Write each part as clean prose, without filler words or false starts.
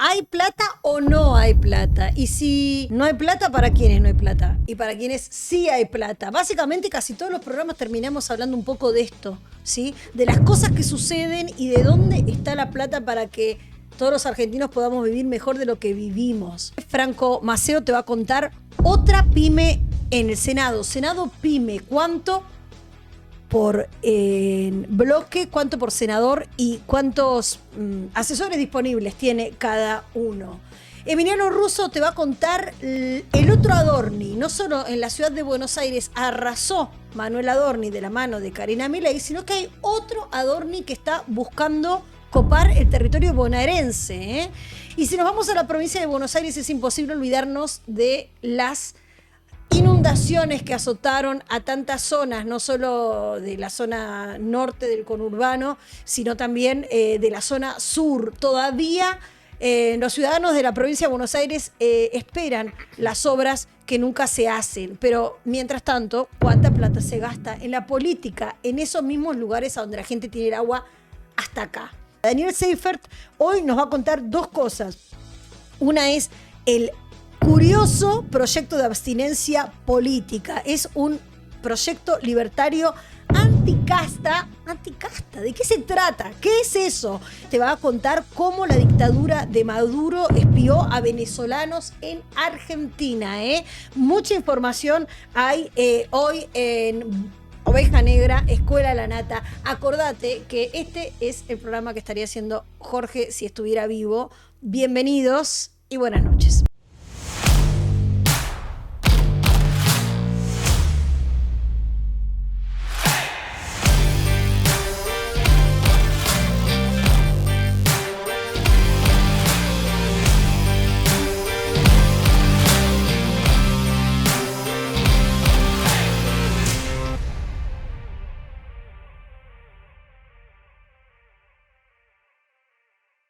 ¿hay plata o no hay plata? Y si no hay plata, ¿para quiénes no hay plata? Y para quienes sí hay plata. Básicamente casi todos los programas terminamos hablando un poco de esto, ¿sí? De las cosas que suceden y de dónde está la plata para que todos los argentinos podamos vivir mejor de lo que vivimos. Franco Maceo te va a contar otra pyme en el Senado. Senado pyme, ¿cuánto por bloque, cuánto por senador y cuántos asesores disponibles tiene cada uno? Emiliano Russo te va a contar el otro Adorni. No solo en la ciudad de Buenos Aires arrasó Manuel Adorni de la mano de Karina Milei, sino que hay otro Adorni que está buscando copar el territorio bonaerense, ¿eh? Y si nos vamos a la provincia de Buenos Aires, es imposible olvidarnos de las inundaciones que azotaron a tantas zonas, no solo de la zona norte del conurbano, sino también de la zona sur. Todavía los ciudadanos de la provincia de Buenos Aires esperan las obras que nunca se hacen. Pero mientras tanto, ¿cuánta plata se gasta en la política, en esos mismos lugares a donde la gente tiene el agua hasta acá? Daniel Seifert hoy nos va a contar dos cosas. Una es el curioso proyecto de abstinencia política. Es un proyecto libertario anticasta. ¿Anticasta? ¿De qué se trata? ¿Qué es eso? Te va a contar cómo la dictadura de Maduro espió a venezolanos en Argentina, ¿eh? Mucha información hay hoy en Oveja Negra, Escuela de la Nata. Acordate que este es el programa que estaría haciendo Jorge si estuviera vivo. Bienvenidos y buenas noches.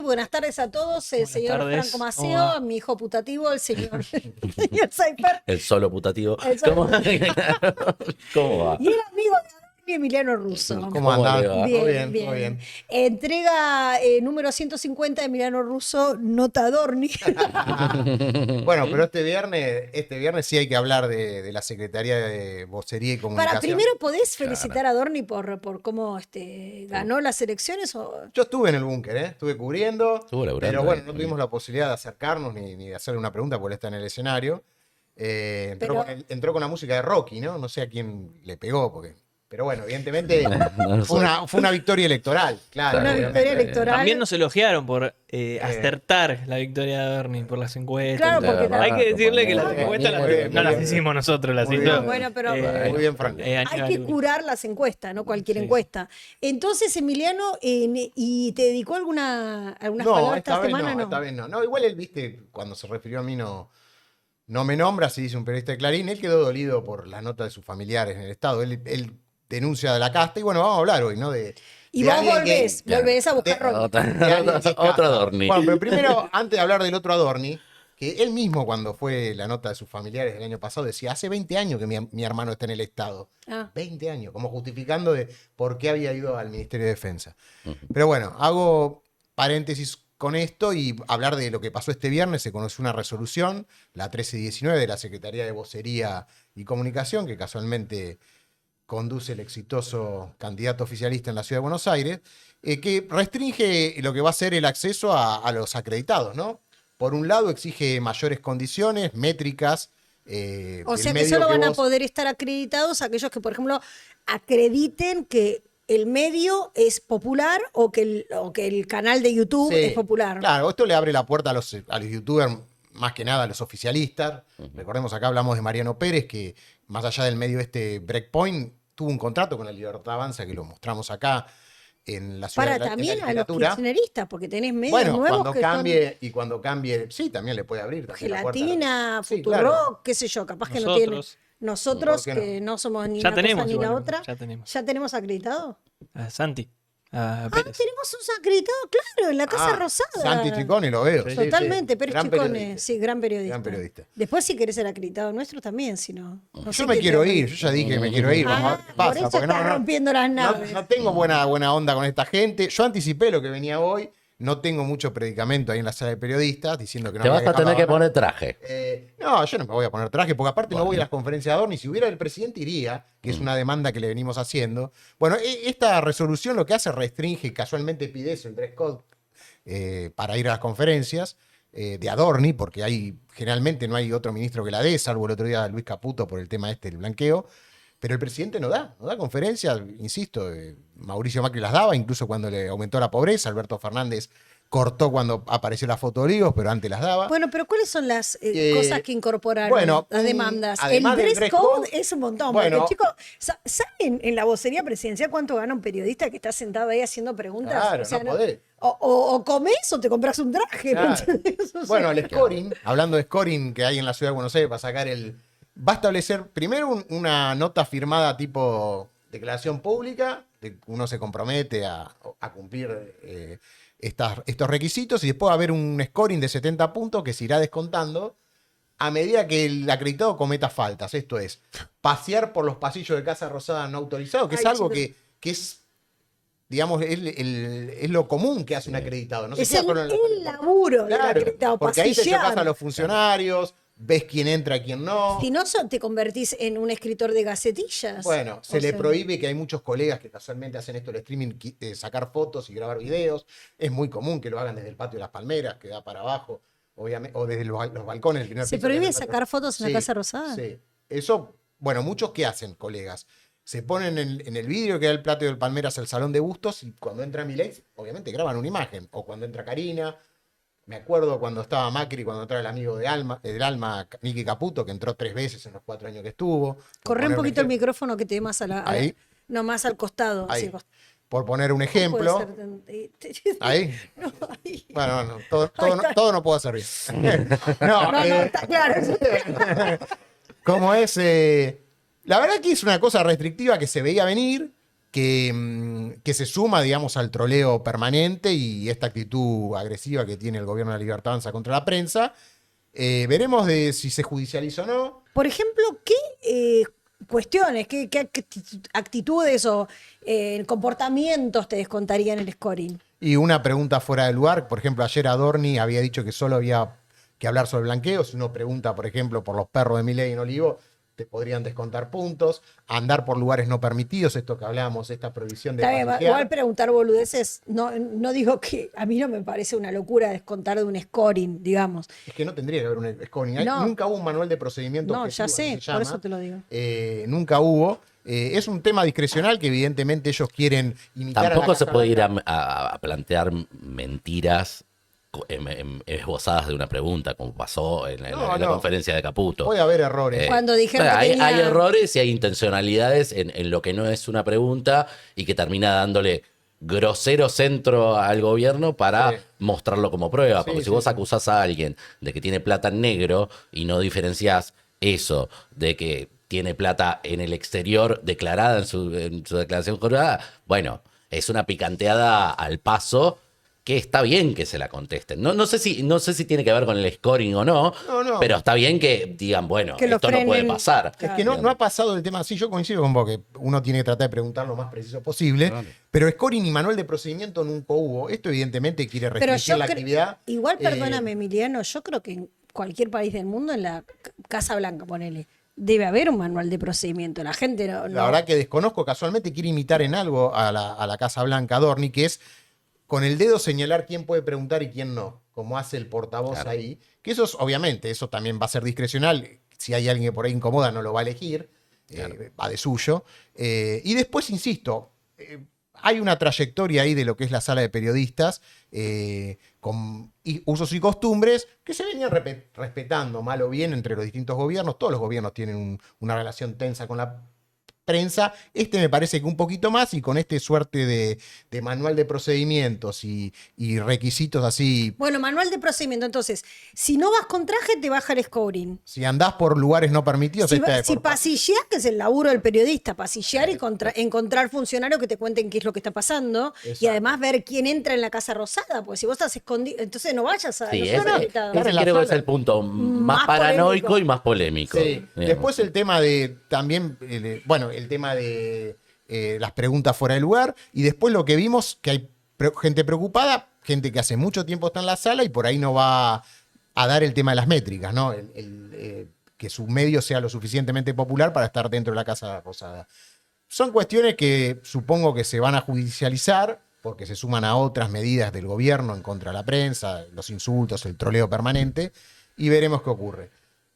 Buenas tardes a todos, el señor Franco Maceo, mi hijo putativo, el señor Seifert. El solo putativo. ¿Cómo va? Y el amigo de Emiliano Russo. ¿Cómo andás? Bien. Todo bien. Entrega número 150 de Emiliano Russo, nota Adorni. Bueno, pero este viernes sí hay que hablar de la Secretaría de Vocería y Comunicación. Primero, ¿podés felicitar a Adorni por cómo ganó las elecciones? Yo estuve en el búnker, estuve cubriendo, laburando, pero bueno, no tuvimos la posibilidad de acercarnos ni de hacerle una pregunta porque él está en el escenario. Entró con la música de Rocky, ¿no? No sé a quién le pegó, pero bueno, evidentemente fue una victoria electoral, claro. Una victoria electoral. También nos elogiaron por acertar la victoria de Adorni por las encuestas. Claro, porque hay que decirle que las encuestas no las hicimos nosotros, las hizo. Bueno, pero muy bien, Franco. hay que curar las encuestas, no cualquier encuesta. Entonces, Emiliano, ¿y te dedicó algunas palabras esta semana? Esta vez no. No, igual él, viste, cuando se refirió a mí no me nombra, si dice un periodista de Clarín. Él quedó dolido por las notas de sus familiares en el Estado. Él denuncia de la casta y bueno, vamos a hablar hoy, ¿no? Y vos volvés a buscar Otro Adorni. Bueno, pero primero, antes de hablar del otro Adorni, que él mismo cuando fue la nota de sus familiares el año pasado decía, hace 20 años que mi hermano está en el Estado. 20 años, como justificando de por qué había ido al Ministerio de Defensa. Pero bueno, hago paréntesis con esto y hablar de lo que pasó este viernes. Se conoció una resolución, la 1319 de la Secretaría de Vocería y Comunicación, que casualmente conduce el exitoso candidato oficialista en la Ciudad de Buenos Aires, que restringe lo que va a ser el acceso a los acreditados, ¿no? Por un lado, exige mayores condiciones, métricas. O sea que solo van a poder estar acreditados aquellos que, por ejemplo, acrediten que el medio es popular o que el canal de YouTube es popular. Claro, esto le abre la puerta a los youtubers, más que nada a los oficialistas. Recordemos, acá hablamos de Mariano Pérez, que más allá del medio Breakpoint, tuvo un contrato con la Libertad Avanza, que lo mostramos acá en la ciudad. También a los kirchneristas, porque tenés medios nuevos cuando cambie, sí, también le puede abrir. Gelatina, Futurock, qué sé yo, capaz que no tiene. Nosotros, que no somos ni una cosa ni la otra, ¿ya tenemos acreditado? A Santi. Pérez. Tenemos un acreditado, claro, en la Casa Rosada. Santi Tricone, lo veo. Totalmente, Pérez Tricone, sí, gran periodista. Gran periodista. Después, si querés ser acreditado nuestro, también, si no. Yo me quiero ir, yo ya dije que me quiero ir. Por eso estás rompiendo las naves. No tengo buena onda con esta gente. Yo anticipé lo que venía hoy. no tengo mucho predicamento ahí en la sala de periodistas diciendo que no Te vas había a tener que Adorni. poner traje. No, yo no me voy a poner traje, porque aparte no voy a Bueno. las conferencias de Adorni. Si hubiera el presidente iría, que es una demanda que le venimos haciendo. Bueno, esta resolución lo que hace restringe, casualmente pide eso, el dress code para ir a las conferencias de Adorni, porque generalmente no hay otro ministro que la dé, salvo el otro día Luis Caputo por el tema del blanqueo. Pero el presidente no da conferencias, insisto, Mauricio Macri las daba, incluso cuando le aumentó la pobreza, Alberto Fernández cortó cuando apareció la foto de Olivos, pero antes las daba. Bueno, pero ¿cuáles son las cosas que incorporaron bueno, las demandas? El además del dress dress code code, es un montón. bueno. Porque, chicos, ¿saben en la vocería presidencial cuánto gana un periodista que está sentado ahí haciendo preguntas? Claro, no podés. O comés o te compras un traje. Claro. ¿me entendés? O sea, Bueno, el scoring, hablando de scoring que hay en la ciudad de Buenos Aires para sacar va a establecer primero una nota firmada tipo declaración pública, uno se compromete a cumplir estos requisitos, y después va a haber un scoring de 70 puntos que se irá descontando a medida que el acreditado cometa faltas. Esto es, pasear por los pasillos de Casa Rosada no autorizado, que es algo que es, digamos, es lo común que hace un acreditado. No se es queda el, solo en la- el laburo del Claro, acreditado, porque ahí te pasillar. chocas a los funcionarios, ves quién entra y quién no. Si no, te convertís en un escritor de gacetillas. Bueno, se O le sea, prohíbe, que hay muchos colegas que casualmente hacen esto, el streaming, sacar fotos y grabar videos. Es muy común que lo hagan desde el patio de las palmeras, que da para abajo, obviamente, o desde los balcones. El primer ¿Se piso que prohíbe da para sacar atrás. fotos en la Casa Rosada? Sí, eso, bueno, muchos que hacen, colegas. Se ponen en el vidrio que da el patio de palmeras al salón de bustos, y cuando entra Milei, obviamente graban una imagen. O cuando entra Karina. Me acuerdo cuando estaba Macri, cuando entraba el amigo del Alma, Nicky Caputo, que entró 3 veces en los 4 años que estuvo. Corre un poquito el micrófono que te dé más Ahí. no, más al costado. Ahí. así, Por poner un puede ejemplo. ser tan- Ahí. No, ahí. Bueno, no, Ahí todo está. no puedo hacer bien. No, está claro. Como es. La verdad que es una cosa restrictiva que se veía venir, que se suma, digamos, al troleo permanente y esta actitud agresiva que tiene el gobierno de la Libertad Avanza contra la prensa. Veremos si se judicializa o no. Por ejemplo, ¿qué cuestiones, qué actitudes o comportamientos te descontarían el scoring? Y una pregunta fuera de lugar. Por ejemplo, ayer Adorni había dicho que solo había que hablar sobre blanqueo. Si uno pregunta, por ejemplo, por los perros de Milei en Olivo, te podrían descontar puntos. Andar por lugares no permitidos, esto que hablábamos, esta prohibición de Está bien, pasillar. igual preguntar boludeces, no digo que a mí no me parece una locura descontar de un scoring, digamos. Es que no tendría que haber un scoring. No. Nunca hubo un manual de procedimiento. No, objetivo, ya así sé, se por llama. eso te lo digo. Nunca hubo. Es un tema discrecional que evidentemente ellos quieren imitar. Tampoco a la se Casa puede ir Blanca. a plantear mentiras esbozadas de una pregunta, como pasó en la No. conferencia de Caputo. Puede haber errores. Cuando dijeron O sea, que hay, tenía- hay errores y hay intencionalidades en lo que no es una pregunta y que termina dándole grosero centro al gobierno para Sí. mostrarlo como prueba. Sí, Porque si sí, vos sí. acusás a alguien de que tiene plata en negro y no diferenciás eso de que tiene plata en el exterior declarada en su declaración jurada, bueno, es una picanteada al paso que está bien que se la contesten. No sé si tiene que ver con el scoring o no, No. pero está bien que digan, bueno, Que lo esto no puede frenen. pasar. Es que no ha pasado el tema así. Yo coincido con vos que uno tiene que tratar de preguntar lo más preciso posible. Claro. Pero scoring y manual de procedimiento nunca hubo. Esto evidentemente quiere Pero restringir yo la creo- actividad. igual perdóname, Emiliano, yo creo que en cualquier país del mundo, en la Casa Blanca, ponele, debe haber un manual de procedimiento. La gente no. La verdad que desconozco, casualmente quiere imitar en algo a la Casa Blanca Adorni, que es con el dedo señalar quién puede preguntar y quién no, como hace el portavoz Claro. ahí. Que eso es, obviamente, eso también va a ser discrecional. Si hay alguien que por ahí incomoda, no lo va a elegir, Claro. va de suyo. Y después, insisto, hay una trayectoria ahí de lo que es la sala de periodistas, con usos y costumbres que se venían respetando, mal o bien, entre los distintos gobiernos. Todos los gobiernos tienen una relación tensa con la prensa. Me parece que un poquito más, y con suerte de manual de procedimientos y requisitos así. Bueno, manual de procedimiento. Entonces, si no vas con traje, te baja el scoring. Si andás por lugares no permitidos, Si pasilleás, que es el laburo del periodista, pasillar y encontrar funcionarios que te cuenten qué es lo que está pasando. Exacto. Y además ver quién entra en la Casa Rosada, porque si vos estás escondido, entonces no vayas a Sí, los ese invitados. Claro, en la creo que es sala. el punto más Más paranoico polémico. y más polémico. Sí. digamos. Después el tema de también, el tema de las preguntas fuera de lugar, y después lo que vimos, que hay gente preocupada gente que hace mucho tiempo está en la sala y por ahí no va a dar el tema de las métricas, ¿no? Que su medio sea lo suficientemente popular para estar dentro de la Casa Rosada. Son cuestiones que supongo que se van a judicializar porque se suman a otras medidas del gobierno en contra de la prensa, los insultos, el troleo permanente, y veremos qué ocurre.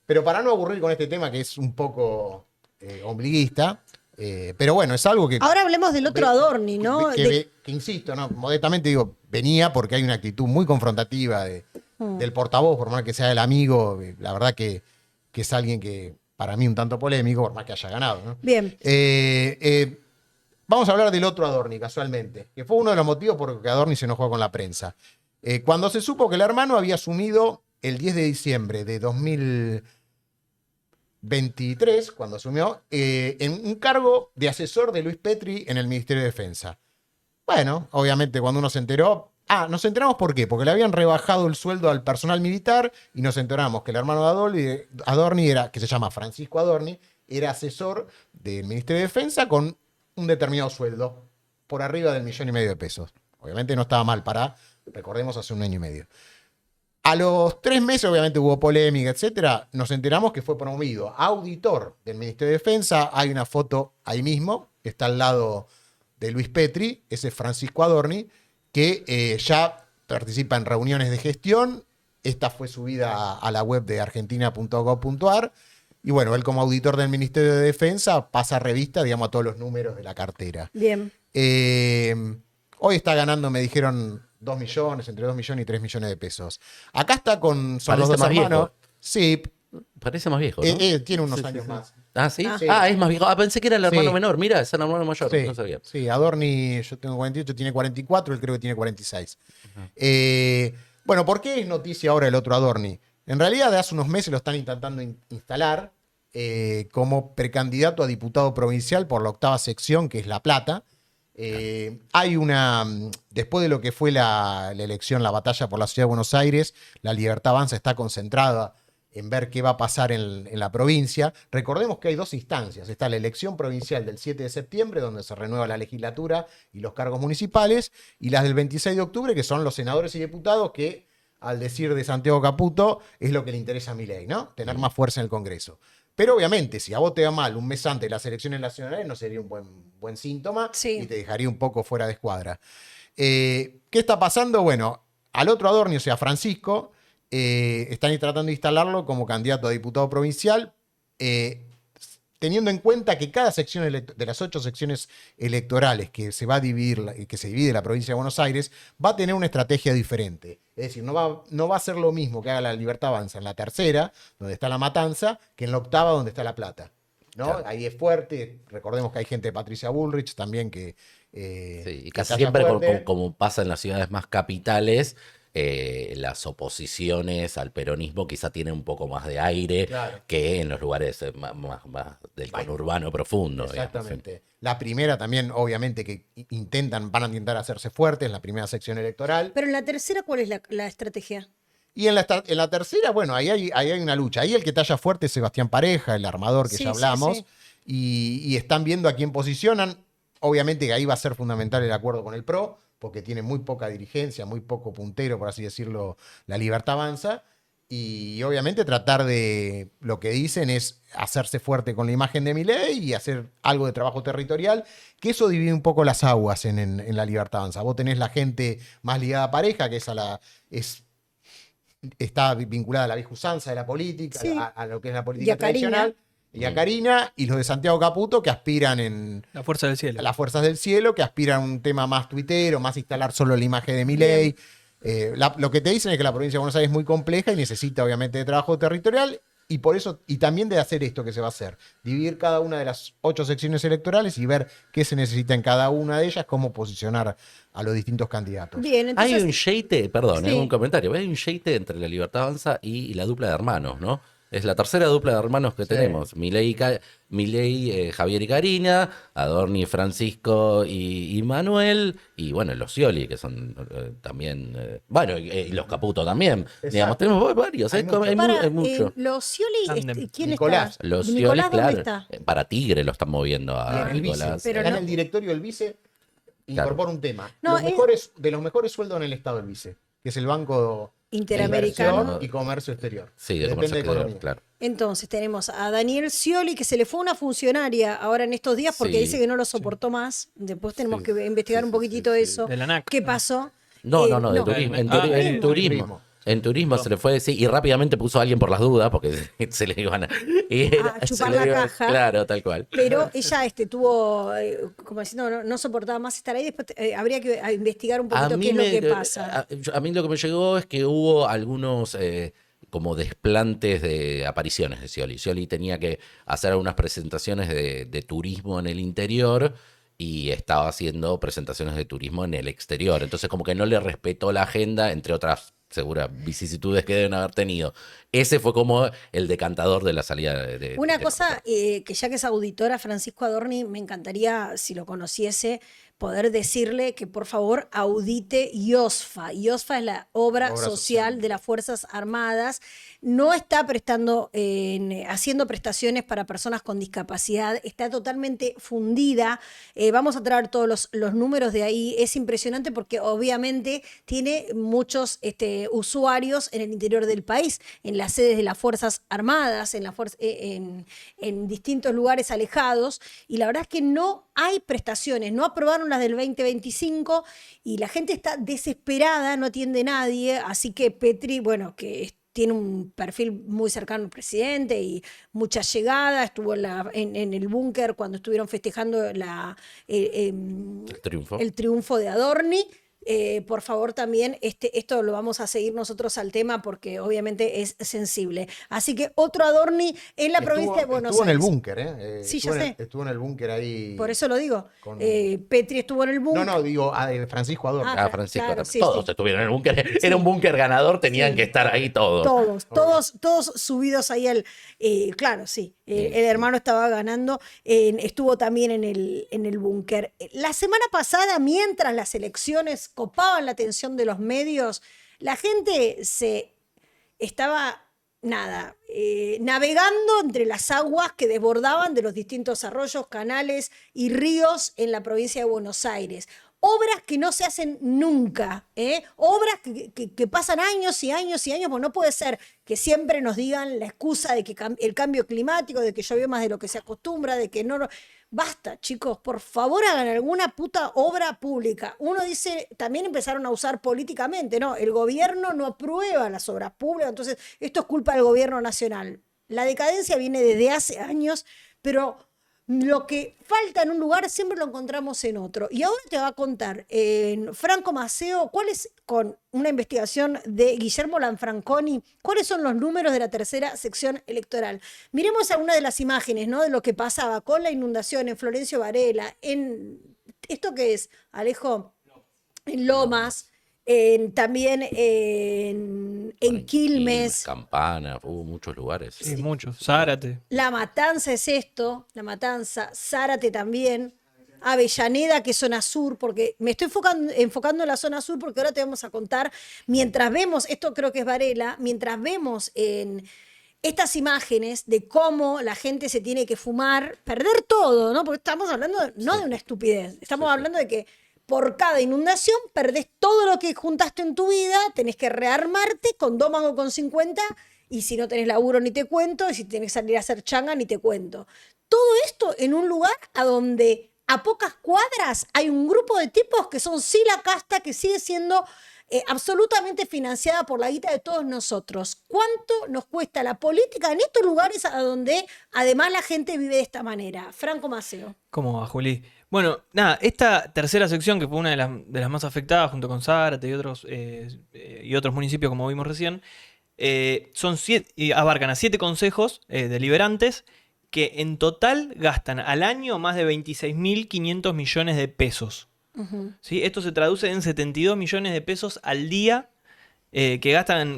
Pero para no aburrir con este tema que es un poco ombliguista, pero bueno, es algo que... Ahora hablemos del otro Adorni, ¿no? Que insisto, ¿no? Modestamente digo, venía porque hay una actitud muy confrontativa del portavoz, por más que sea el amigo, la verdad que es alguien que para mí un tanto polémico, por más que haya ganado, ¿no? Bien. Vamos a hablar del otro Adorni, casualmente, que fue uno de los motivos por los que Adorni se enojó con la prensa. Cuando se supo que el hermano había asumido el 10 de diciembre de 2023, cuando asumió, en un cargo de asesor de Luis Petri en el Ministerio de Defensa. Bueno, obviamente cuando uno se enteró... nos enteramos ¿por qué? Porque le habían rebajado el sueldo al personal militar y nos enteramos que el hermano de Adorni, que se llama Francisco Adorni, era asesor del Ministerio de Defensa con un determinado sueldo por arriba del 1,5 millones de pesos. Obviamente no estaba mal recordemos, hace 1 año y medio. A los 3 meses, obviamente hubo polémica, etcétera. Nos enteramos que fue promovido a auditor del Ministerio de Defensa. Hay una foto ahí mismo, que está al lado de Luis Petri, ese es Francisco Adorni, que ya participa en reuniones de gestión. Esta fue subida a la web de argentina.gov.ar. Y bueno, él como auditor del Ministerio de Defensa pasa revista, digamos, a todos los números de la cartera. Bien. Hoy está ganando, me dijeron, 2 millones, entre 2 millones y 3 millones de pesos. Acá está son los Parece dos más hermanos. viejo. Sí. Parece más viejo, ¿no? Tiene unos años más. Ah, ¿sí? Sí. Es más viejo. Pensé que era el hermano Sí. menor. Mira, es el hermano mayor. Sí, No sabía. sí, Adorni, yo tengo 48, tiene 44, él creo que tiene 46. Bueno, ¿por qué es noticia ahora el otro Adorni? En realidad, de hace unos meses lo están intentando instalar como precandidato a diputado provincial por la 8ª sección, que es La Plata. Hay después de lo que fue la elección, la batalla por la Ciudad de Buenos Aires, la Libertad Avanza está concentrada en ver qué va a pasar en la provincia. Recordemos que hay 2 instancias. Está la elección provincial del 7 de septiembre, donde se renueva la legislatura y los cargos municipales, y las del 26 de octubre, que son los senadores y diputados, que, al decir de Santiago Caputo, es lo que le interesa a Milei, ¿no? Tener más fuerza en el Congreso. Pero obviamente, si a vos te va mal un mes antes de las elecciones nacionales, no sería un buen síntoma, sí, y te dejaría un poco fuera de escuadra. ¿Qué está pasando? Bueno, al otro Adorni, o sea, Francisco, están tratando de instalarlo como candidato a diputado provincial, teniendo en cuenta que cada sección de las 8 secciones electorales que se va a dividir, que se divide la provincia de Buenos Aires, va a tener una estrategia diferente. Es decir, no va a ser lo mismo que haga la Libertad Avanza en la 3ª, donde está La Matanza, que en la 8ª, donde está La Plata, ¿no? Claro. Ahí es fuerte. Recordemos que hay gente de Patricia Bullrich también que... sí, y casi siempre, como pasa en las ciudades más capitales, las oposiciones al peronismo quizá tienen un poco más de aire, claro, que en los lugares más del conurbano profundo. Exactamente. Digamos, sí. La primera también, obviamente, que van a intentar hacerse fuertes en la primera sección electoral. Pero en la tercera, ¿cuál es la estrategia? Y en la tercera, bueno, ahí hay una lucha. Ahí el que talla fuerte es Sebastián Pareja, el armador que ya hablamos. Sí, sí. Y están viendo a quién posicionan. Obviamente que ahí va a ser fundamental el acuerdo con el PRO, porque tiene muy poca dirigencia, muy poco puntero, por así decirlo, la Libertad Avanza. Y obviamente tratar de, lo que dicen es hacerse fuerte con la imagen de Milei y hacer algo de trabajo territorial, que eso divide un poco las aguas en la Libertad Avanza. Vos tenés la gente más ligada a Pareja, que está vinculada a la vieja usanza de la política, sí, a lo que es la política tradicional. Y a Karina, y los de Santiago Caputo, que aspiran en... La fuerza del cielo. Las fuerzas del cielo, que aspiran a un tema más tuitero, más instalar solo la imagen de Milei. Lo que te dicen es que la provincia de Buenos Aires es muy compleja y necesita, obviamente, de trabajo territorial. Y por eso, y también de hacer esto que se va a hacer. Dividir cada una de las 8 secciones electorales y ver qué se necesita en cada una de ellas, cómo posicionar a los distintos candidatos. Bien, entonces... Hay un yeite, perdón, sí, un comentario. Hay un yeite entre la Libertad Avanza y la dupla de hermanos, ¿no? Es la tercera dupla de hermanos que tenemos. Milei, Javier y Karina, Adorni, Francisco y Manuel, y bueno, los Scioli, que son también, bueno, y los Caputo también. Exacto. Digamos, tenemos varios, hay mucho. Los Scioli, ¿quién Nicolás. está? Los Nicolás, Scioli, claro, para Tigre lo están moviendo a el Nicolás. Vice. Pero en el directorio del vice, incorpora un tema. No, De los mejores sueldos en el Estado del Vice, que es el Banco Interamericano de Inversión y Comercio Exterior. Sí, de Depende comercio de exterior, economía. claro. Entonces tenemos a Daniel Scioli, que se le fue una funcionaria ahora en estos días porque Sí, dice que no lo soportó más. Después tenemos Sí, que investigar sí, un sí, poquito sí, sí. eso. De la ANAC. ¿Qué pasó? No, de no. turismo. En, en turismo. En turismo se le fue, sí, y rápidamente puso a alguien por las dudas, porque se le iban a chupar se la le iban- caja. Claro, tal cual. Pero ella tuvo, como diciendo, no soportaba más estar ahí. Después habría que investigar un poquito qué es lo que pasa. A mí lo que me llegó es que hubo algunos como desplantes de apariciones de Scioli. Scioli tenía que hacer algunas presentaciones de turismo en el interior y estaba haciendo presentaciones de turismo en el exterior. Entonces como que no le respetó la agenda, entre otras seguras vicisitudes que deben haber tenido. Ese fue como el decantador de la salida de Una de cosa que ya que es auditora, Francisco Adorni, me encantaría, si lo conociese, poder decirle que por favor audite IOSFA. IOSFA es la obra social de las Fuerzas Armadas. No está haciendo prestaciones para personas con discapacidad, está totalmente fundida. Vamos a traer todos los números de ahí. Es impresionante porque obviamente tiene muchos usuarios en el interior del país, en las sedes de las Fuerzas Armadas, en distintos lugares alejados, y la verdad es que no hay prestaciones, no aprobaron las del 2025 y la gente está desesperada, no atiende nadie, así que Petri, bueno, que tiene un perfil muy cercano al presidente y mucha llegada, estuvo en el búnker cuando estuvieron festejando el triunfo de Adorni. Por favor, también esto lo vamos a seguir nosotros al tema porque obviamente es sensible. Así que otro Adorni en la provincia de Buenos Aires. Estuvo en el búnker, Sí, ya sé. Estuvo en el búnker ahí. Por eso lo digo. Petri estuvo en el búnker. No, digo, Francisco Adorni. Francisco, claro, sí, todos sí. estuvieron en el búnker. Era un búnker ganador, tenían que estar ahí todos. Todos subidos ahí claro, sí. El hermano estaba ganando, estuvo también en el búnker. La semana pasada, mientras las elecciones copaban la atención de los medios, la gente estaba navegando entre las aguas que desbordaban de los distintos arroyos, canales y ríos en la provincia de Buenos Aires. Obras que no se hacen nunca, obras que pasan años y años y años, porque no puede ser que siempre nos digan la excusa de que el cambio climático, de que llovió más de lo que se acostumbra, de que no... Basta, chicos, por favor hagan alguna puta obra pública. Uno dice, también empezaron a usar políticamente, ¿no? El gobierno no aprueba las obras públicas, entonces esto es culpa del gobierno nacional. La decadencia viene desde hace años, pero lo que falta en un lugar siempre lo encontramos en otro. Y ahora te va a contar Franco Maceo, con una investigación de Guillermo Lanfranconi, cuáles son los números de la tercera sección electoral. Miremos algunas de las imágenes, ¿no? De lo que pasaba con la inundación en Florencio Varela, ¿esto qué es, Alejo? En Lomas. También en Quilmes. Campana, hubo muchos lugares. Sí, muchos. Zárate. La Matanza es esto, La Matanza, Zárate también, Avellaneda, que es zona sur, porque me estoy enfocando en la zona sur porque ahora te vamos a contar, mientras vemos, esto creo que es Varela, mientras vemos en estas imágenes de cómo la gente se tiene que fumar, perder todo, ¿no? Porque estamos hablando no de una estupidez, estamos hablando de que por cada inundación perdés todo lo que juntaste en tu vida, tenés que rearmarte con 2 mangos con 50 y si no tenés laburo ni te cuento, y si tenés que salir a hacer changa ni te cuento. Todo esto en un lugar a donde a pocas cuadras hay un grupo de tipos que son sí la casta, que sigue siendo absolutamente financiada por la guita de todos nosotros. ¿Cuánto nos cuesta la política en estos lugares a donde además la gente vive de esta manera? Franco Maceo. ¿Cómo va, Juli? Bueno, nada, esta tercera sección, que fue una de las más afectadas, junto con Zárate y otros municipios, como vimos recién, abarcan a 7 consejos deliberantes que en total gastan al año más de 26.500 millones de pesos. Uh-huh. ¿Sí? Esto se traduce en 72 millones de pesos al día que gastan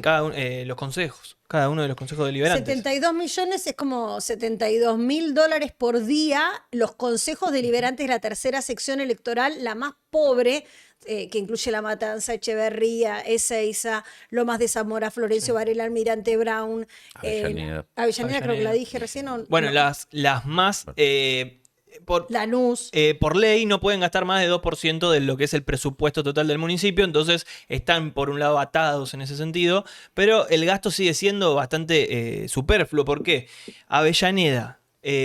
los consejos, cada uno de los consejos deliberantes. 72 millones es como $72.000 por día. Los consejos deliberantes de la tercera sección electoral, la más pobre, que incluye La Matanza, Echeverría, Ezeiza, Lomas de Zamora, Florencio Varela, Almirante Brown, Avellaneda, creo que la dije recién. Bueno, las más Lanús. Por ley no pueden gastar más de 2% de lo que es el presupuesto total del municipio, entonces están por un lado atados en ese sentido, pero el gasto sigue siendo bastante superfluo. ¿Por qué? Avellaneda,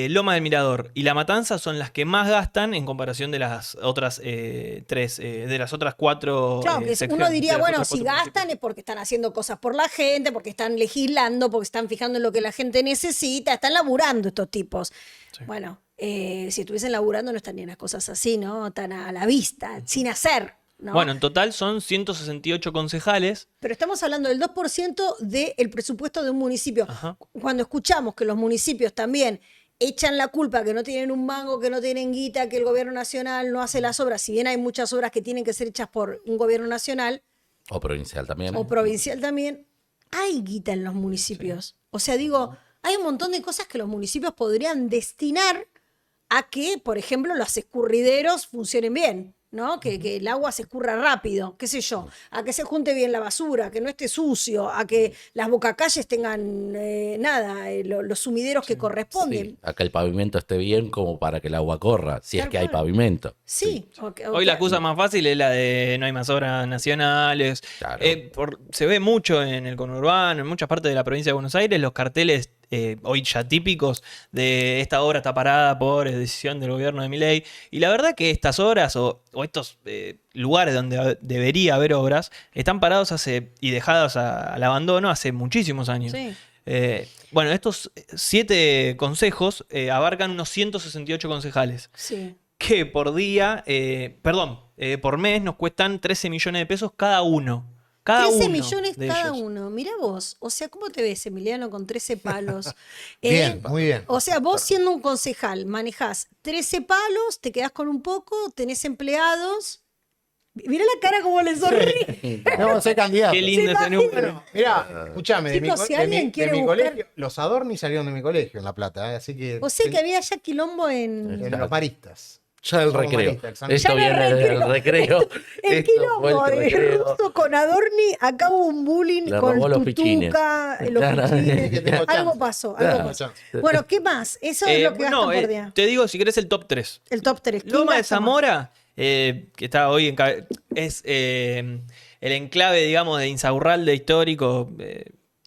Loma del Mirador y La Matanza son las que más gastan en comparación de las otras de las otras 4 Claro, que uno diría, bueno, si gastan es porque están haciendo cosas por la gente, porque están legislando, porque están fijando en lo que la gente necesita, están laburando estos tipos. Sí. Bueno, si estuviesen laburando no estarían las cosas así, ¿no? Tan a la vista, sin hacer. ¿No? Bueno, en total son 168 concejales. Pero estamos hablando del 2% del presupuesto de un municipio. Ajá. Cuando escuchamos que los municipios también echan la culpa, que no tienen un mango, que no tienen guita, que el gobierno nacional no hace las obras, si bien hay muchas obras que tienen que ser hechas por un gobierno nacional. O provincial también. O provincial también. Hay guita en los municipios. Sí. O sea, digo, hay un montón de cosas que los municipios podrían destinar a que, por ejemplo, los escurrideros funcionen bien. ¿No? Que el agua se escurra rápido, qué sé yo, a que se junte bien la basura, que no esté sucio, a que las bocacalles tengan los sumideros que corresponden. Sí, a que el pavimento esté bien como para que el agua corra, si es que hay pavimento. Sí. Hoy la excusa más fácil es la de no hay más obras nacionales. Claro. Se ve mucho en el conurbano, en muchas partes de la provincia de Buenos Aires, los carteles hoy ya típicos de esta obra está parada por decisión del gobierno de Milei. Y la verdad que estas obras o estos lugares donde debería haber obras están parados y dejados al abandono hace muchísimos años. Sí. Bueno, estos 7 consejos abarcan unos 168 concejales. Sí. Que por mes nos cuestan 13 millones de pesos cada uno. 13 millones cada uno. Mirá vos. O sea, ¿cómo te ves, Emiliano, con 13 palos? Bien, muy bien. O sea, vos siendo un concejal, manejás 13 palos, te quedás con un poco, tenés empleados. Mirá la cara como le sonríe. No, soy candidato. Qué lindo ese número. Bueno, mirá, escuchame, Chicos, si alguien quiere mi buscar... colegio, los Adorni salieron de mi colegio en La Plata, así que... O sea que había ya quilombo en los maristas. Ya el Somos recreo. maristas, Esto viene del recreo. El quilombo de Russo con Adorni, acá hubo un bullying Le con robó los Tutuca, pichines. los Claro. pichines. Algo pasó, algo pasó. Bueno, ¿qué más? Eso es lo que gastan por día. Te digo, si querés, el top 3. El top 3. Loma de Zamora, que está hoy es el enclave, digamos, de Insaurralde histórico,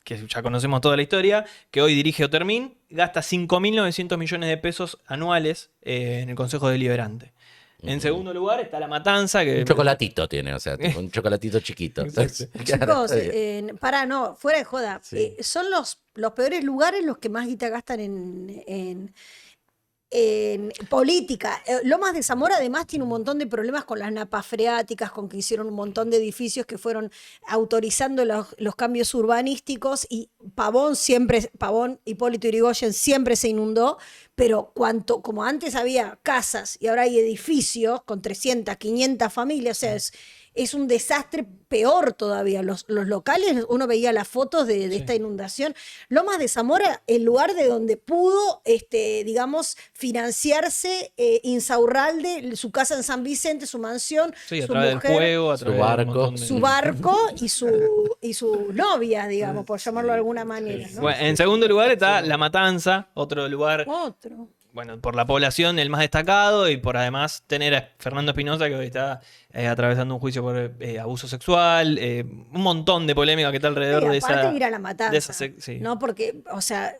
que ya conocemos toda la historia, que hoy dirige Otermin, gasta 5.900 millones de pesos anuales en el Consejo Deliberante. En segundo lugar está La Matanza. Que... Un chocolatito tiene, o sea, tipo un chocolatito chiquito. Chicos, fuera de joda. Sí. Son los peores lugares los que más guita gastan en política. Lomas de Zamora además tiene un montón de problemas con las napas freáticas, con que hicieron un montón de edificios que fueron autorizando los cambios urbanísticos y Pavón, Hipólito Yrigoyen siempre se inundó, pero como antes había casas y ahora hay edificios con 300, 500 familias, o sea, es un desastre peor todavía. Los locales, uno veía las fotos de esta inundación. Lomas de Zamora, el lugar de donde pudo, digamos, financiarse Insaurralde, su casa en San Vicente, su mansión, sí, su a través mujer, del juego, a través su barco. y su novia, digamos, por llamarlo de alguna manera, ¿no? Bueno, en segundo lugar está La Matanza, otro lugar... Bueno, por la población el más destacado y por además tener a Fernando Espinosa, que hoy está atravesando un juicio por abuso sexual, un montón de polémica que está alrededor de esa... Aparte de ir a La Matanza, sí. ¿no? Porque, o sea,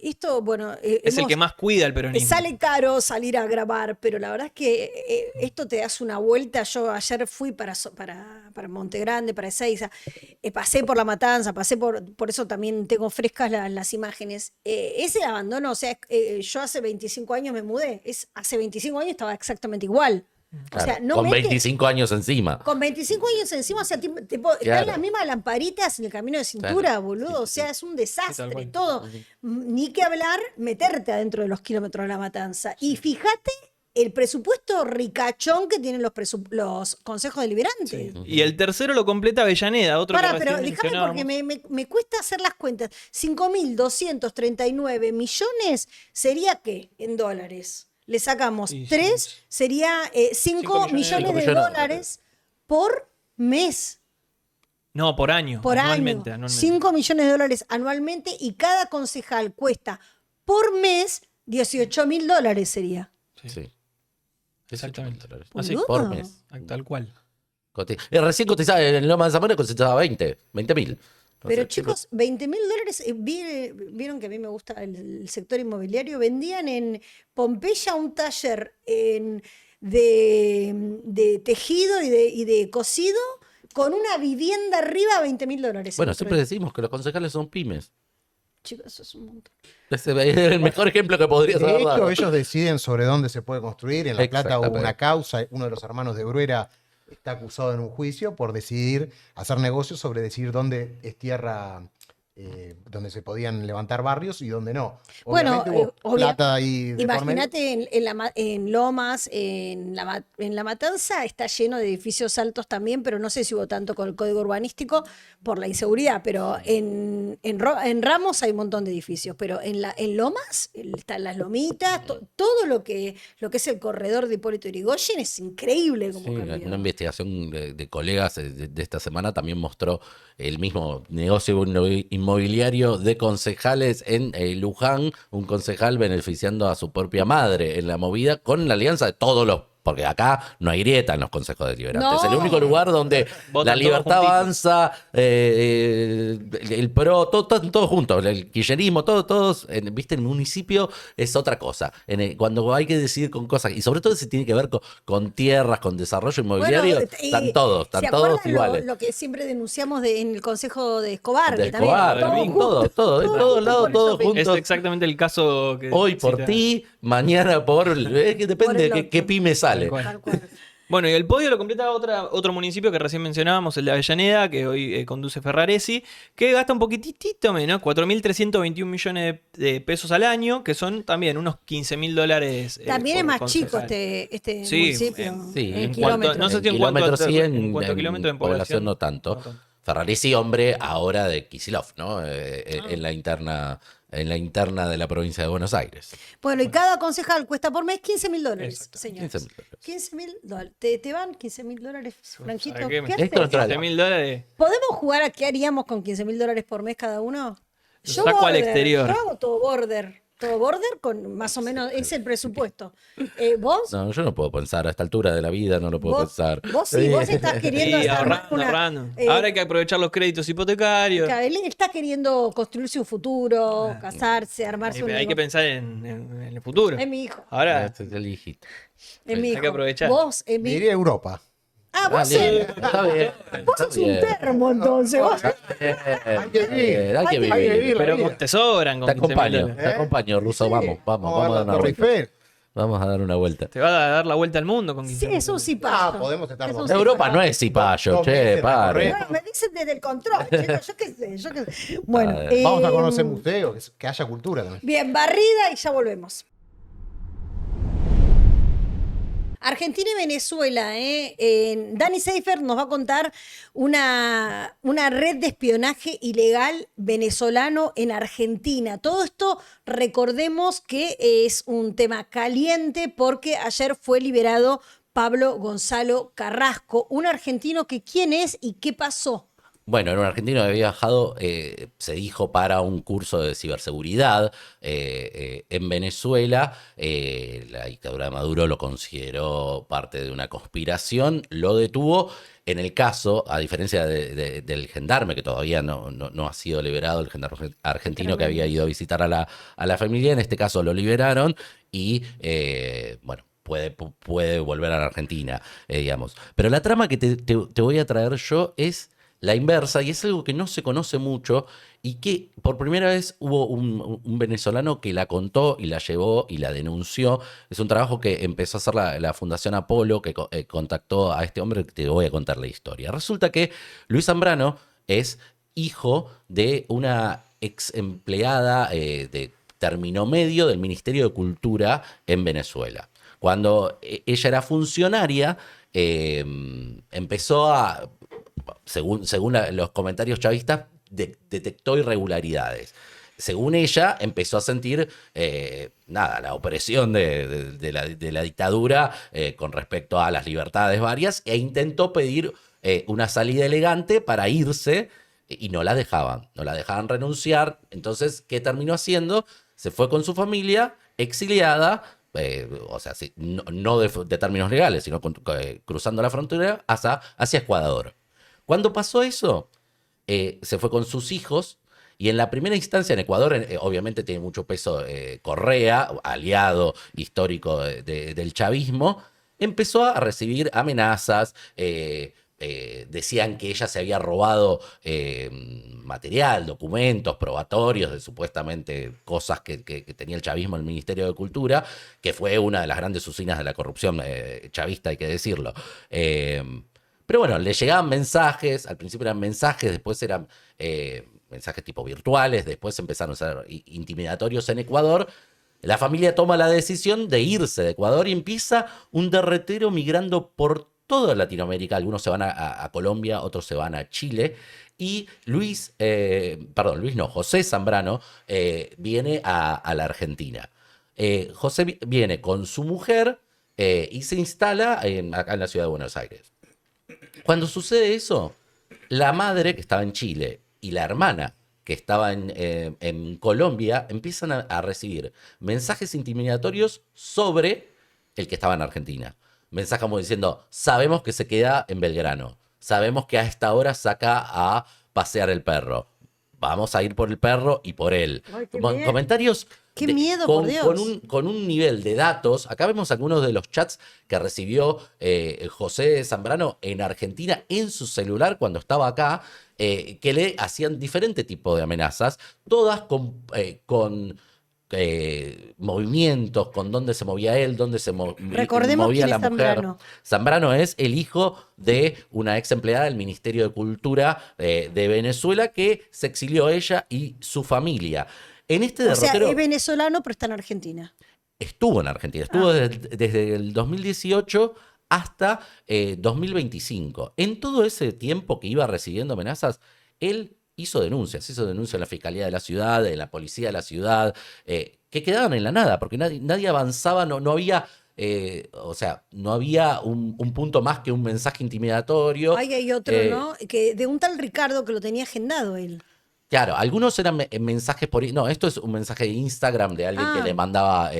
esto, bueno... es el que más cuida el peronismo. Sale caro salir a grabar, pero la verdad es que esto te das una vuelta. Yo ayer fui para Monte Grande, para Ezeiza, pasé por La Matanza, por eso también tengo frescas las imágenes. Ese abandono, o sea, yo hace 25 años me mudé, hace 25 años estaba exactamente igual. Claro, o sea, no con 25 años encima. Con 25 años encima, o sea, están las mismas lamparitas en el camino de cintura, claro, boludo. O sea, es un desastre todo. Ni que hablar, meterte adentro de los kilómetros de La Matanza. Y fíjate el presupuesto ricachón que tienen los consejos deliberantes. Sí. Y el tercero lo completa Avellaneda, otro que pero déjame porque me cuesta hacer las cuentas. 5.239 millones sería ¿qué? En dólares. Le sacamos 3, sería 5 millones de dólares por mes. No, por año. Anualmente. 5 millones de dólares anualmente y cada concejal cuesta por mes $18.000 sería. Sí. Exactamente. $18. Así, Por mes. tal cual. Recién cotizaba en Loma de Zamora, cotizaba 20.000. Pero chicos, $20,000, vieron que a mí me gusta el sector inmobiliario, vendían en Pompeya un taller de tejido y de cosido con una vivienda arriba a $20,000. Bueno, siempre decimos que los concejales son pymes. Chicos, eso es un montón. Es el mejor ejemplo que podrías De haber hecho, dado. ellos deciden sobre dónde se puede construir. En La Plata hubo una causa, uno de los hermanos de Bruera está acusado en un juicio por decidir hacer negocios sobre decidir dónde es tierra, donde se podían levantar barrios y dónde no. Bueno, Obviamente hubo plata ahí de por medio. imagínate en Lomas, en la Matanza está lleno de edificios altos también, pero no sé si hubo tanto con el código urbanístico por la inseguridad, pero en Ramos hay un montón de edificios, pero en Lomas están las lomitas, todo lo que es el corredor de Hipólito Yrigoyen es increíble como Sí, cambió. una investigación de colegas de esta semana también mostró el mismo negocio inmobiliario de concejales en Luján, un concejal beneficiando a su propia madre en la movida con la alianza de todos los... Porque acá no hay grieta en los consejos deliberantes. No. Es el único lugar donde Votan la todos libertad juntitos. avanza, el PRO, todos juntos, el kirchnerismo, todos, viste, en el municipio es otra cosa. Cuando hay que decidir con cosas, y sobre todo si tiene que ver con tierras, con desarrollo inmobiliario, Bueno, están todos ¿se todos acuerdan iguales. lo que siempre denunciamos en el consejo de Escobar? De que también, Escobar, todos en juntos, todo, en todos lados, por todos eso Es juntos. exactamente el caso que Hoy por cita. ti, mañana que depende Por el de qué otro. pyme sale. Tal cual. Tal cual. Bueno, y el podio lo completa otro municipio que recién mencionábamos, el de Avellaneda, que hoy conduce Ferraresi, que gasta un poquitito menos, 4.321 millones de pesos al año, que son también unos $15.000. También es por más chico concejal. este Sí, municipio. Sí, en en kilómetros. no sé si en kilómetros sí, en cuanto a kilómetros en población, no tanto. no tanto. Ferraresi, hombre, ahora de Kicillof, ¿no? En la interna de la provincia de Buenos Aires. Bueno, y cada concejal cuesta por mes $15,000, Exacto. señores. $15,000. $15,000. ¿Te van $15,000, Franquito? ¿Para qué me- ¿Qué Es haces? contrario. $15.000. ¿Podemos jugar a qué haríamos con $15,000 por mes cada uno? Yo Saco al border, exterior. Yo hago todo border. Todo border con más o menos, es el presupuesto. ¿Vos? No, yo no puedo pensar, a esta altura de la vida no lo puedo pensar. Vos sí, vos estás queriendo Y armar ahorrando. Ahora hay que aprovechar los créditos hipotecarios. Él está queriendo construirse un futuro, casarse, armarse un Hay que negocio. pensar en el futuro. Es mi hijo. Ahora Este es el hijito. Es mi hay hijo. que aprovechar. Vos, es Me mi... iría a Europa. Vos Bien, está bien. vos sos un termo, entonces. Vos. Hay que vivir. Hay que Hay que vivir. vivir. pero te sobran con Te acompaño, $15.000. te acompaño, Russo. Vamos a Vamos a dar ver una la Torre vuelta. Eiffel. Vamos a dar una vuelta. Te va a dar la vuelta al mundo con Sí, 15.000. es un cipayo. Podemos estar Es un dos. Europa cipayo. no es cipayo, Dos che, meses pare. recorrer. Bueno, me dicen desde el control, chicos, yo qué sé, yo qué sé. Bueno, Vamos a conocer museos, que haya cultura también. bien, barrida y ya volvemos. Argentina y Venezuela, Dani Seifer nos va a contar una red de espionaje ilegal venezolano en Argentina. Todo esto, recordemos que es un tema caliente porque ayer fue liberado Pablo Gonzalo Carrasco, un argentino que quién es y qué pasó. Bueno, era un argentino que había viajado, se dijo, para un curso de ciberseguridad en Venezuela. La dictadura de Maduro lo consideró parte de una conspiración, lo detuvo. En el caso, a diferencia del gendarme, que todavía no ha sido liberado, el gendarme argentino que había ido a visitar a la familia, en este caso lo liberaron y, bueno, puede volver a la Argentina, digamos. Pero la trama que te voy a traer yo es la inversa, y es algo que no se conoce mucho y que por primera vez hubo un venezolano que la contó y la llevó y la denunció. Es un trabajo que empezó a hacer la Fundación Apolo, que contactó a este hombre, que te voy a contar la historia. Resulta que Luis Zambrano es hijo de una ex empleada de término medio del Ministerio de Cultura en Venezuela. Cuando ella era funcionaria, empezó a... Según los comentarios chavistas, detectó irregularidades. Según ella, empezó a sentir la opresión de la dictadura con respecto a las libertades varias e intentó pedir una salida elegante para irse y no la dejaban renunciar. Entonces, ¿qué terminó haciendo? Se fue con su familia, exiliada, o sea, no de términos legales, sino cruzando la frontera hacia Ecuador. Cuando pasó eso, se fue con sus hijos. Y en la primera instancia en Ecuador, obviamente tiene mucho peso Correa, aliado histórico del chavismo, empezó a recibir amenazas, decían que ella se había robado material, documentos probatorios de supuestamente cosas que tenía el chavismo en el Ministerio de Cultura, que fue una de las grandes usinas de la corrupción chavista, hay que decirlo. Pero bueno, le llegaban mensajes, al principio eran mensajes, después eran mensajes tipo virtuales, después empezaron a ser intimidatorios en Ecuador. La familia toma la decisión de irse de Ecuador y empieza un derretero migrando por toda Latinoamérica. Algunos se van a Colombia, otros se van a Chile. Y José Zambrano viene a la Argentina. José viene con su mujer y se instala acá en la ciudad de Buenos Aires. Cuando sucede eso, la madre, que estaba en Chile, y la hermana, que estaba en Colombia, empiezan a recibir mensajes intimidatorios sobre el que estaba en Argentina. Mensajes como diciendo, sabemos que se queda en Belgrano, sabemos que a esta hora saca a pasear el perro, vamos a ir por el perro y por él. Ay, Comentarios... ¡Qué miedo, por Dios! Con un nivel de datos. Acá vemos algunos de los chats que recibió José Zambrano en Argentina en su celular cuando estaba acá, que le hacían diferente tipo de amenazas, todas con movimientos, con dónde se movía él, dónde se Recordemos movía quién la es mujer. Zambrano. Zambrano es el hijo de una ex empleada del Ministerio de Cultura de Venezuela, que se exilió ella y su familia. En este derrotero, o sea, es venezolano, pero está en Argentina. Estuvo en Argentina, estuvo desde el 2018 hasta 2025. En todo ese tiempo que iba recibiendo amenazas, él hizo denuncias en la Fiscalía de la Ciudad, en la Policía de la Ciudad, que quedaban en la nada, porque nadie avanzaba, no había... no había un punto más que un mensaje intimidatorio. Hay otro, ¿no? Que de un tal Ricardo que lo tenía agendado él. Claro, algunos eran mensajes por... No, esto es un mensaje de Instagram de alguien que le mandaba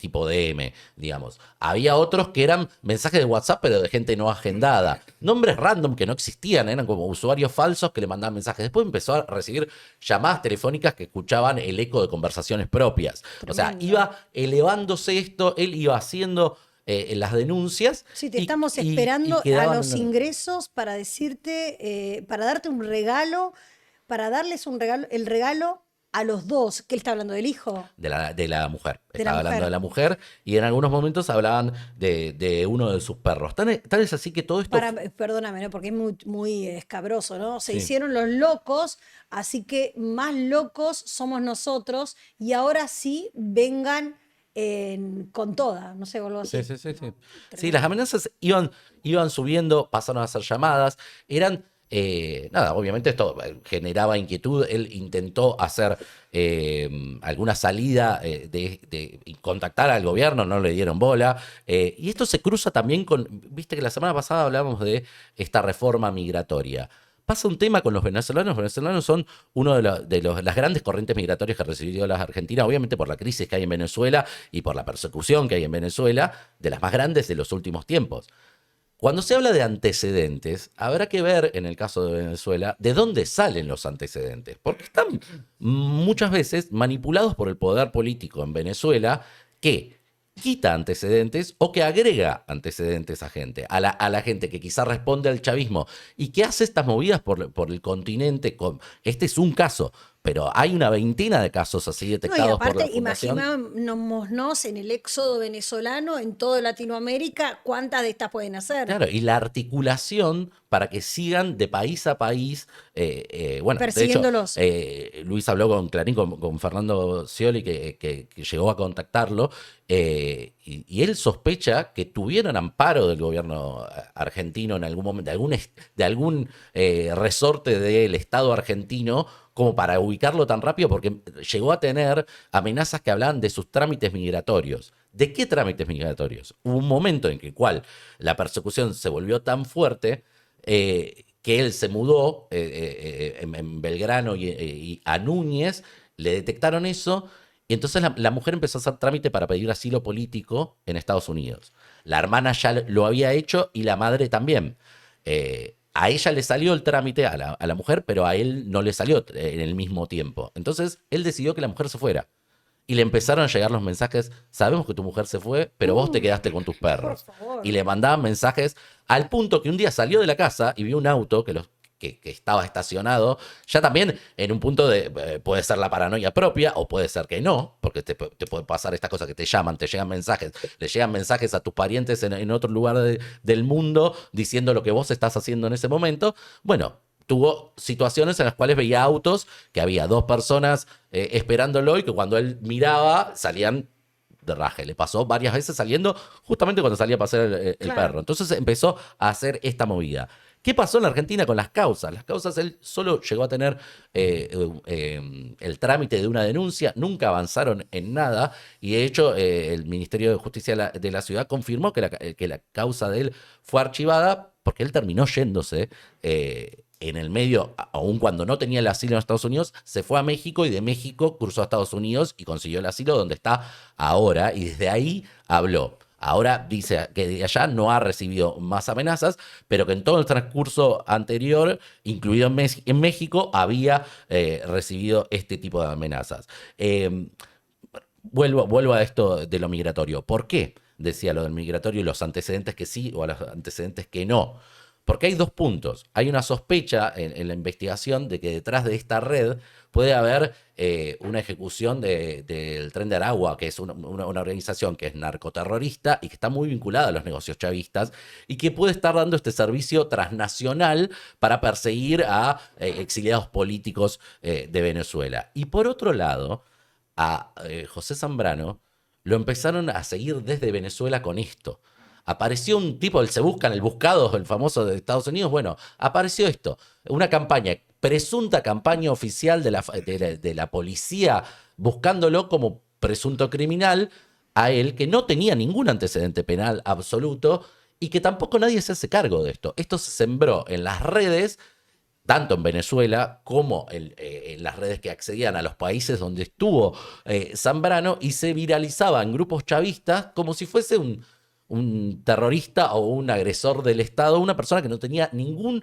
tipo DM, digamos. Había otros que eran mensajes de WhatsApp, pero de gente no agendada. Nombres random que no existían, eran como usuarios falsos que le mandaban mensajes. Después empezó a recibir llamadas telefónicas que escuchaban el eco de conversaciones propias. Tremendo. O sea, iba elevándose esto, él iba haciendo... las denuncias. Sí, te estamos esperando a los ingresos para decirte, para darte un regalo, para darles el regalo a los dos. ¿Qué él está hablando? ¿Del hijo? De la mujer. Estaba hablando de la mujer y en algunos momentos hablaban de uno de sus perros. Tal es así que todo esto... Perdóname, ¿no? Porque es muy, muy escabroso, ¿no? Se hicieron los locos, así que más locos somos nosotros y ahora sí vengan... con toda, no sé, volvo así. Sí. Sí, las amenazas iban subiendo, pasaron a ser llamadas, eran... obviamente esto generaba inquietud. Él intentó hacer alguna salida de contactar al gobierno, no le dieron bola. Y esto se cruza también con, viste que la semana pasada hablábamos de esta reforma migratoria. Pasa un tema con los venezolanos. Los venezolanos son una de las grandes corrientes migratorias que recibió la Argentina, obviamente por la crisis que hay en Venezuela y por la persecución que hay en Venezuela, de las más grandes de los últimos tiempos. Cuando se habla de antecedentes, habrá que ver, en el caso de Venezuela, de dónde salen los antecedentes. Porque están muchas veces manipulados por el poder político en Venezuela, que quita antecedentes o que agrega antecedentes a gente, a la gente que quizá responde al chavismo y que hace estas movidas por el continente. Este es un caso, pero hay una veintena de casos así detectados por la Fundación. Imaginémonos en el éxodo venezolano, en toda Latinoamérica, ¿cuántas de estas pueden hacer? Claro, y la articulación para que sigan de país a país, persiguiéndolos. De hecho, Luis habló con Clarín, con Fernando Scioli, que llegó a contactarlo, y él sospecha que tuvieron amparo del gobierno argentino en algún momento, de algún resorte del Estado argentino, como para ubicarlo tan rápido, porque llegó a tener amenazas que hablaban de sus trámites migratorios. ¿De qué trámites migratorios? Hubo un momento en el cual la persecución se volvió tan fuerte que él se mudó en Belgrano y a Núñez, le detectaron eso Y entonces la mujer empezó a hacer trámite para pedir asilo político en Estados Unidos. La hermana ya lo había hecho y la madre también. A ella le salió el trámite, a la mujer, pero a él no le salió en el mismo tiempo. Entonces él decidió que la mujer se fuera. Y le empezaron a llegar los mensajes: sabemos que tu mujer se fue, pero vos te quedaste con tus perros. Por favor. Y le mandaban mensajes al punto que un día salió de la casa y vio un auto que estaba estacionado, ya también en un punto de, puede ser la paranoia propia o puede ser que no, porque te puede pasar estas cosas que te llaman, te llegan mensajes, le llegan mensajes a tus parientes en otro lugar del mundo diciendo lo que vos estás haciendo en ese momento. Bueno, tuvo situaciones en las cuales veía autos que había 2 personas esperándolo y que cuando él miraba salían de raje. Le pasó varias veces saliendo justamente cuando salía a pasear el perro. Entonces empezó a hacer esta movida. ¿Qué pasó en la Argentina con las causas? Las causas, él solo llegó a tener el trámite de una denuncia, nunca avanzaron en nada, y de hecho el Ministerio de Justicia de la ciudad confirmó que la causa de él fue archivada porque él terminó yéndose en el medio, aun cuando no tenía el asilo en Estados Unidos, se fue a México y de México cruzó a Estados Unidos y consiguió el asilo donde está ahora, y desde ahí habló. Ahora dice que de allá no ha recibido más amenazas, pero que en todo el transcurso anterior, incluido en México, había recibido este tipo de amenazas. Vuelvo a esto de lo migratorio. ¿Por qué decía lo del migratorio y los antecedentes que sí o los antecedentes que no? Porque hay 2 puntos. Hay una sospecha en la investigación de que detrás de esta red puede haber una ejecución del Tren de Aragua, que es una organización que es narcoterrorista y que está muy vinculada a los negocios chavistas y que puede estar dando este servicio transnacional para perseguir a exiliados políticos de Venezuela. Y por otro lado, a José Zambrano lo empezaron a seguir desde Venezuela con esto. Apareció un tipo, el Se Busca en el Buscado, el famoso de Estados Unidos. Bueno, apareció esto, una campaña, presunta campaña oficial de la policía, buscándolo como presunto criminal a él, que no tenía ningún antecedente penal absoluto y que tampoco nadie se hace cargo de esto. Esto se sembró en las redes, tanto en Venezuela como en las redes que accedían a los países donde estuvo Zambrano, y se viralizaba en grupos chavistas como si fuese un terrorista o un agresor del Estado, una persona que no tenía ninguna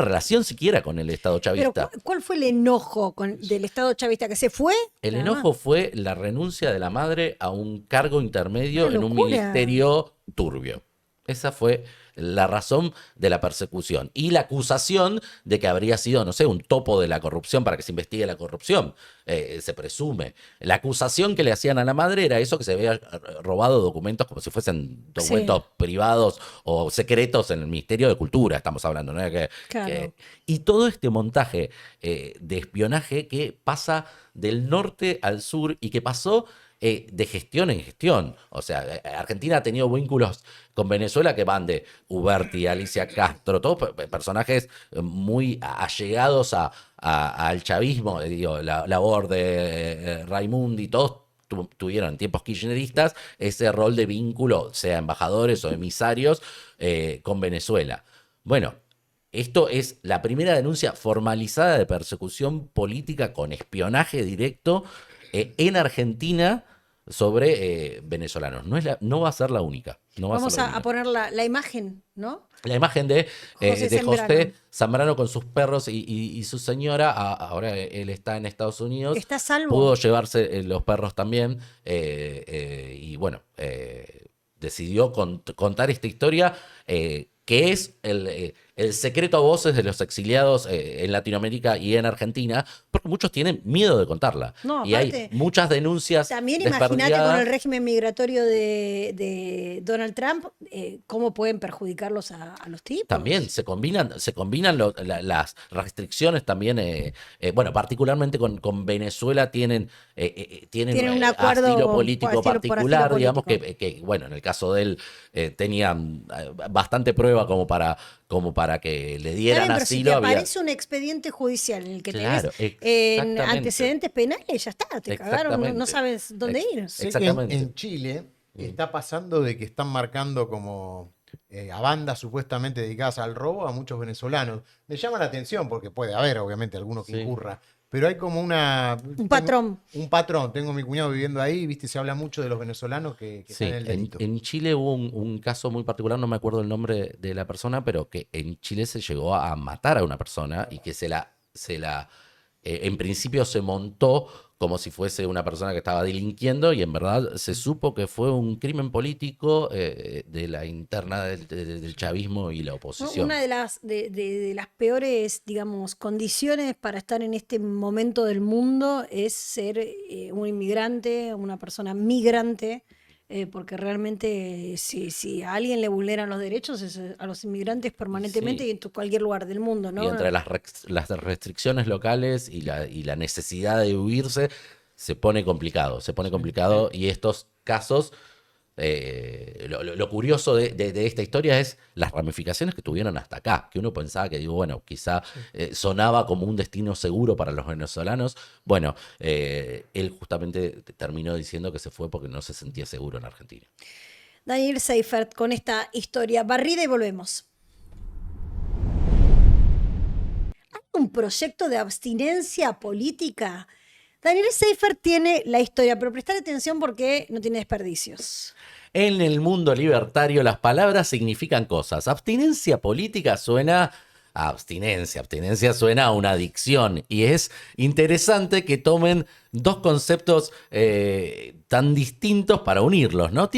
relación siquiera con el Estado chavista. Pero ¿cuál fue el enojo del Estado chavista? ¿Que se fue? El enojo fue la renuncia de la madre a un cargo intermedio en un ministerio turbio. Esa fue la razón de la persecución. Y la acusación de que habría sido, no sé, un topo de la corrupción para que se investigue la corrupción. Se presume. La acusación que le hacían a la madre era eso, que se había robado documentos como si fuesen documentos privados o secretos en el Ministerio de Cultura, estamos hablando, ¿no? Y todo este montaje de espionaje que pasa del norte al sur y que pasó de gestión en gestión. O sea, Argentina ha tenido vínculos con Venezuela que van de Uberti, Alicia Castro, todos personajes muy allegados al chavismo, digo, la labor de Raimundi, todos tuvieron en tiempos kirchneristas ese rol de vínculo, sea embajadores o emisarios, con Venezuela. Bueno, esto es la primera denuncia formalizada de persecución política con espionaje directo en Argentina sobre venezolanos. No va a ser la única. Vamos a poner la imagen, ¿no? La imagen de José Zambrano con sus perros y su señora. Ahora él está en Estados Unidos. ¿Está a salvo? Pudo llevarse los perros también. Y bueno, decidió contar esta historia que es el secreto a voces de los exiliados en Latinoamérica y en Argentina, porque muchos tienen miedo de contarla. No, y aparte, hay muchas denuncias. También imagínate con el régimen migratorio de Donald Trump, cómo pueden perjudicarlos a los tipos. También se combinan las restricciones también, bueno, particularmente con Venezuela tienen un acuerdo asilo político particular, asilo digamos, político. que bueno, en el caso de él tenían bastante prueba como para que le dieran Pero asilo. Si te aparece un expediente judicial en el que tenés antecedentes penales, ya está, te cagaron, no sabes dónde ir. Exactamente. En Chile está pasando de que están marcando como a bandas supuestamente dedicadas al robo a muchos venezolanos. Me llama la atención porque puede haber, obviamente, alguno que incurra. pero hay como un patrón. Un patrón. Tengo mi cuñado viviendo ahí, viste, se habla mucho de los venezolanos que Sí, están en el delito. en Chile hubo un caso muy particular, no me acuerdo el nombre de la persona, pero que en Chile se llegó a matar a una persona y que en principio se montó como si fuese una persona que estaba delinquiendo y en verdad se supo que fue un crimen político de la interna del chavismo y la oposición. Una de las peores, digamos, condiciones para estar en este momento del mundo es ser un inmigrante, una persona migrante, porque realmente si a alguien le vulneran los derechos es a los inmigrantes permanentemente Sí. y en cualquier lugar del mundo, ¿no? Y entre las restricciones locales y la necesidad de huirse, se pone complicado, y estos casos, lo curioso de esta historia es las ramificaciones que tuvieron hasta acá, que uno pensaba que, digo, bueno, quizá sonaba como un destino seguro para los venezolanos. Bueno, él justamente terminó diciendo que se fue porque no se sentía seguro en Argentina. Daniel Seifert con esta historia. Barrida y volvemos. ¿Hay un proyecto de abstinencia política? Daniel Seifert tiene la historia, pero prestar atención porque no tiene desperdicios. En el mundo libertario las palabras significan cosas. Abstinencia política suena a abstinencia. Abstinencia suena a una adicción. Y es interesante que tomen dos conceptos tan distintos para unirlos, ¿no?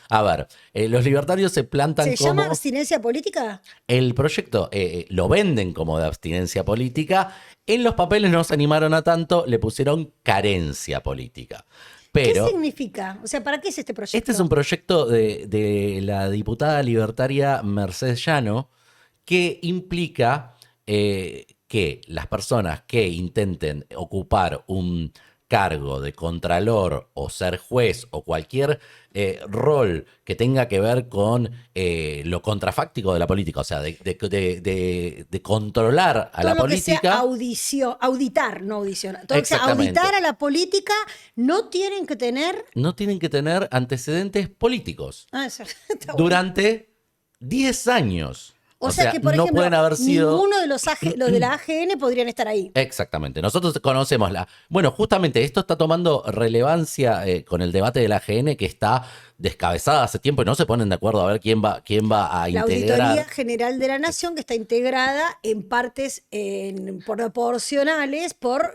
A ver, los libertarios se plantan ¿Se como... llama abstinencia política? El proyecto lo venden como de abstinencia política. En los papeles no se animaron a tanto, le pusieron carencia política. Pero ¿qué significa? O sea, ¿para qué es este proyecto? este es un proyecto de la diputada libertaria Mercedes Llano que implica que las personas que intenten ocupar un cargo de contralor o ser juez o cualquier rol que tenga que ver con lo contrafáctico de la política, o sea, de controlar a todo la lo política. Que sea auditar, no audicionar. Todo lo que sea Exactamente. auditar a la política no tienen que tener... No tienen que tener antecedentes políticos Eso está bueno. durante 10 años. O sea que, por no ejemplo, pueden haber sido... ninguno de los de la AGN podrían estar ahí. Exactamente. Nosotros conocemos Bueno, justamente esto está tomando relevancia con el debate de la AGN que está descabezada hace tiempo y no se ponen de acuerdo a ver quién va a La integrar. Auditoría General de la Nación, que está integrada en partes proporcionales por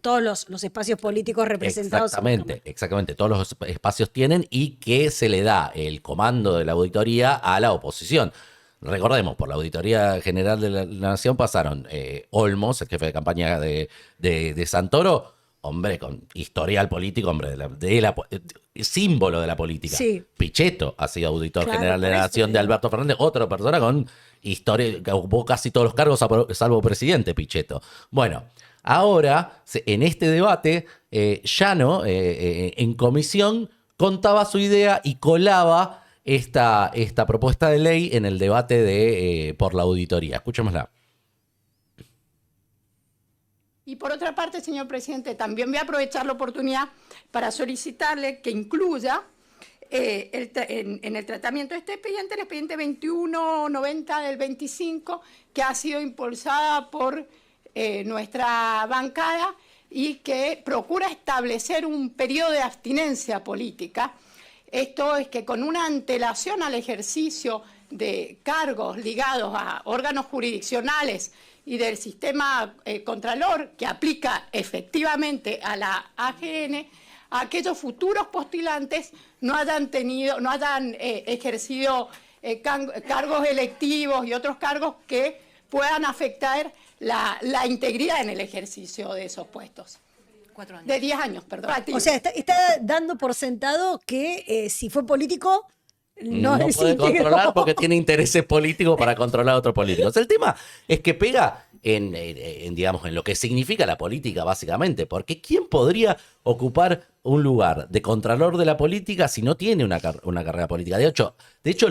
todos los espacios políticos representados. Exactamente. Todos los espacios tienen y que se le da el comando de la auditoría a la oposición. Recordemos, por la Auditoría General de la Nación pasaron Olmos, el jefe de campaña de Santoro, hombre con historial político, hombre, símbolo de la política. Sí. Pichetto ha sido auditor Claro, general de por la eso Nación de digo. Alberto Fernández, otra persona con historia, que ocupó casi todos los cargos, salvo presidente, Pichetto. Bueno, ahora, en este debate, Llano, en comisión, contaba su idea y colaba esta propuesta de ley en el debate por la auditoría. Escuchémosla. Y por otra parte, señor presidente, también voy a aprovechar la oportunidad para solicitarle que incluya en el tratamiento de este expediente, el expediente 2190 del 25, que ha sido impulsada por nuestra bancada y que procura establecer un periodo de abstinencia política. Esto es que con una antelación al ejercicio de cargos ligados a órganos jurisdiccionales y del sistema contralor que aplica efectivamente a la AGN, aquellos futuros postulantes no hayan ejercido cargos electivos y otros cargos que puedan afectar la integridad en el ejercicio de esos puestos. 4 años. De 10 años, perdón. O sea, está dando por sentado que si fue político, No es puede íntegro. controlar porque tiene intereses políticos para controlar a otros políticos. El tema es que pega digamos, en lo que significa la política, básicamente. Porque ¿quién podría ocupar un lugar de contralor de la política si no tiene una carrera política? De hecho,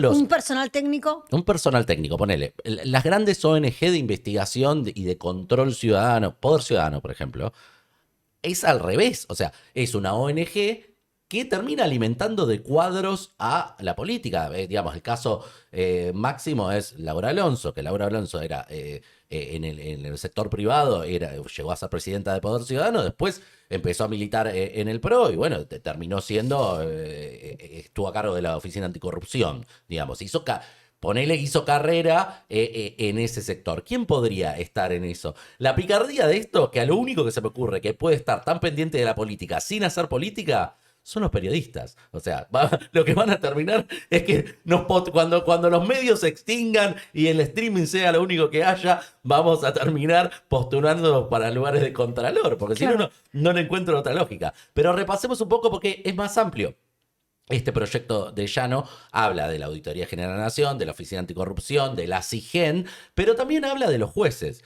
Un personal técnico. un personal técnico, ponele. Las grandes ONG de investigación y de control ciudadano, Poder Ciudadano, por ejemplo, es al revés. O sea, es una ONG que termina alimentando de cuadros a la política. Digamos, el caso máximo es Laura Alonso, que Laura Alonso era en el sector privado, llegó a ser presidenta de Poder Ciudadano, después empezó a militar en el PRO y bueno, terminó estuvo a cargo de la Oficina Anticorrupción, digamos, hizo carrera en ese sector. ¿Quién podría estar en eso? La picardía de esto, que a lo único que se me ocurre que puede estar tan pendiente de la política sin hacer política, son los periodistas. O sea, lo que van a terminar es que cuando los medios se extingan y el streaming sea lo único que haya, vamos a terminar postulando para lugares de contralor, porque si no le encuentro otra lógica. Pero repasemos un poco porque es más amplio. Este proyecto de Llano habla de la Auditoría General de la Nación, de la Oficina Anticorrupción, de la CIGEN, pero también habla de los jueces.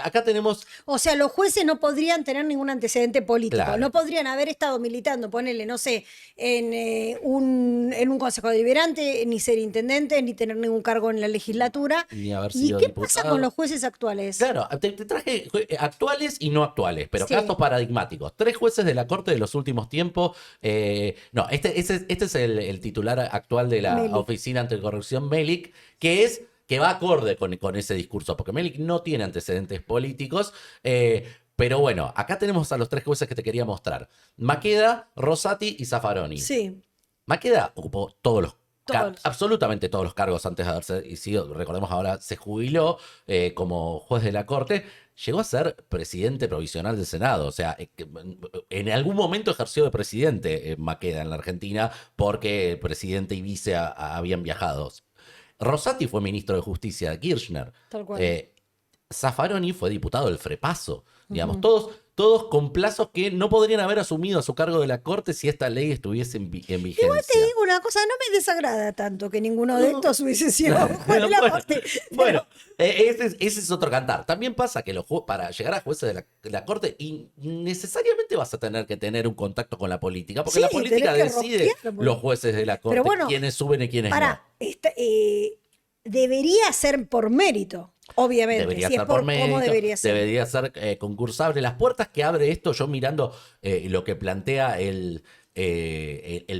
Acá tenemos... O sea, los jueces no podrían tener ningún antecedente político, Claro. no podrían haber estado militando, ponele, no sé, en un consejo deliberante, ni ser intendente, ni tener ningún cargo en la legislatura. Ni haber ¿Y sido qué diputado. pasa con los jueces actuales? Claro, te traje actuales y no actuales, pero Sí. casos paradigmáticos. 3 jueces de la Corte de los últimos tiempos. Este es el titular actual de la Melik. Oficina Anticorrupción, Melik, que va acorde con ese discurso, porque Melik no tiene antecedentes políticos. Pero bueno, acá tenemos a los 3 jueces que te quería mostrar: Maqueda, Rosati y Zaffaroni. Sí. Maqueda ocupó absolutamente todos los cargos antes de haberse sido, recordemos ahora, se jubiló como juez de la Corte, llegó a ser presidente provisional del Senado, o sea, en algún momento ejerció de presidente Maqueda en la Argentina porque el presidente y vice habían viajado. Rosati fue ministro de Justicia de Kirchner. Tal cual. Zaffaroni fue diputado del Frepaso. Digamos, todos con plazos que no podrían haber asumido a su cargo de la Corte si esta ley estuviese en vigencia. Igual te digo una cosa, no me desagrada tanto que ninguno de estos hubiese sido juez de la Bueno, Corte. bueno, ese es otro cantar. También pasa que para llegar a jueces de la Corte, y necesariamente vas a tener que tener un contacto con la política, porque Sí, la política tenés que decide rosquear, los jueces de la Corte, Pero bueno, quiénes suben y quiénes Pará, no. debería ser por mérito, obviamente. Debería si ser es por ¿cómo mérito, debería ser? debería ser concursable. Las puertas que abre esto, yo mirando lo que plantea el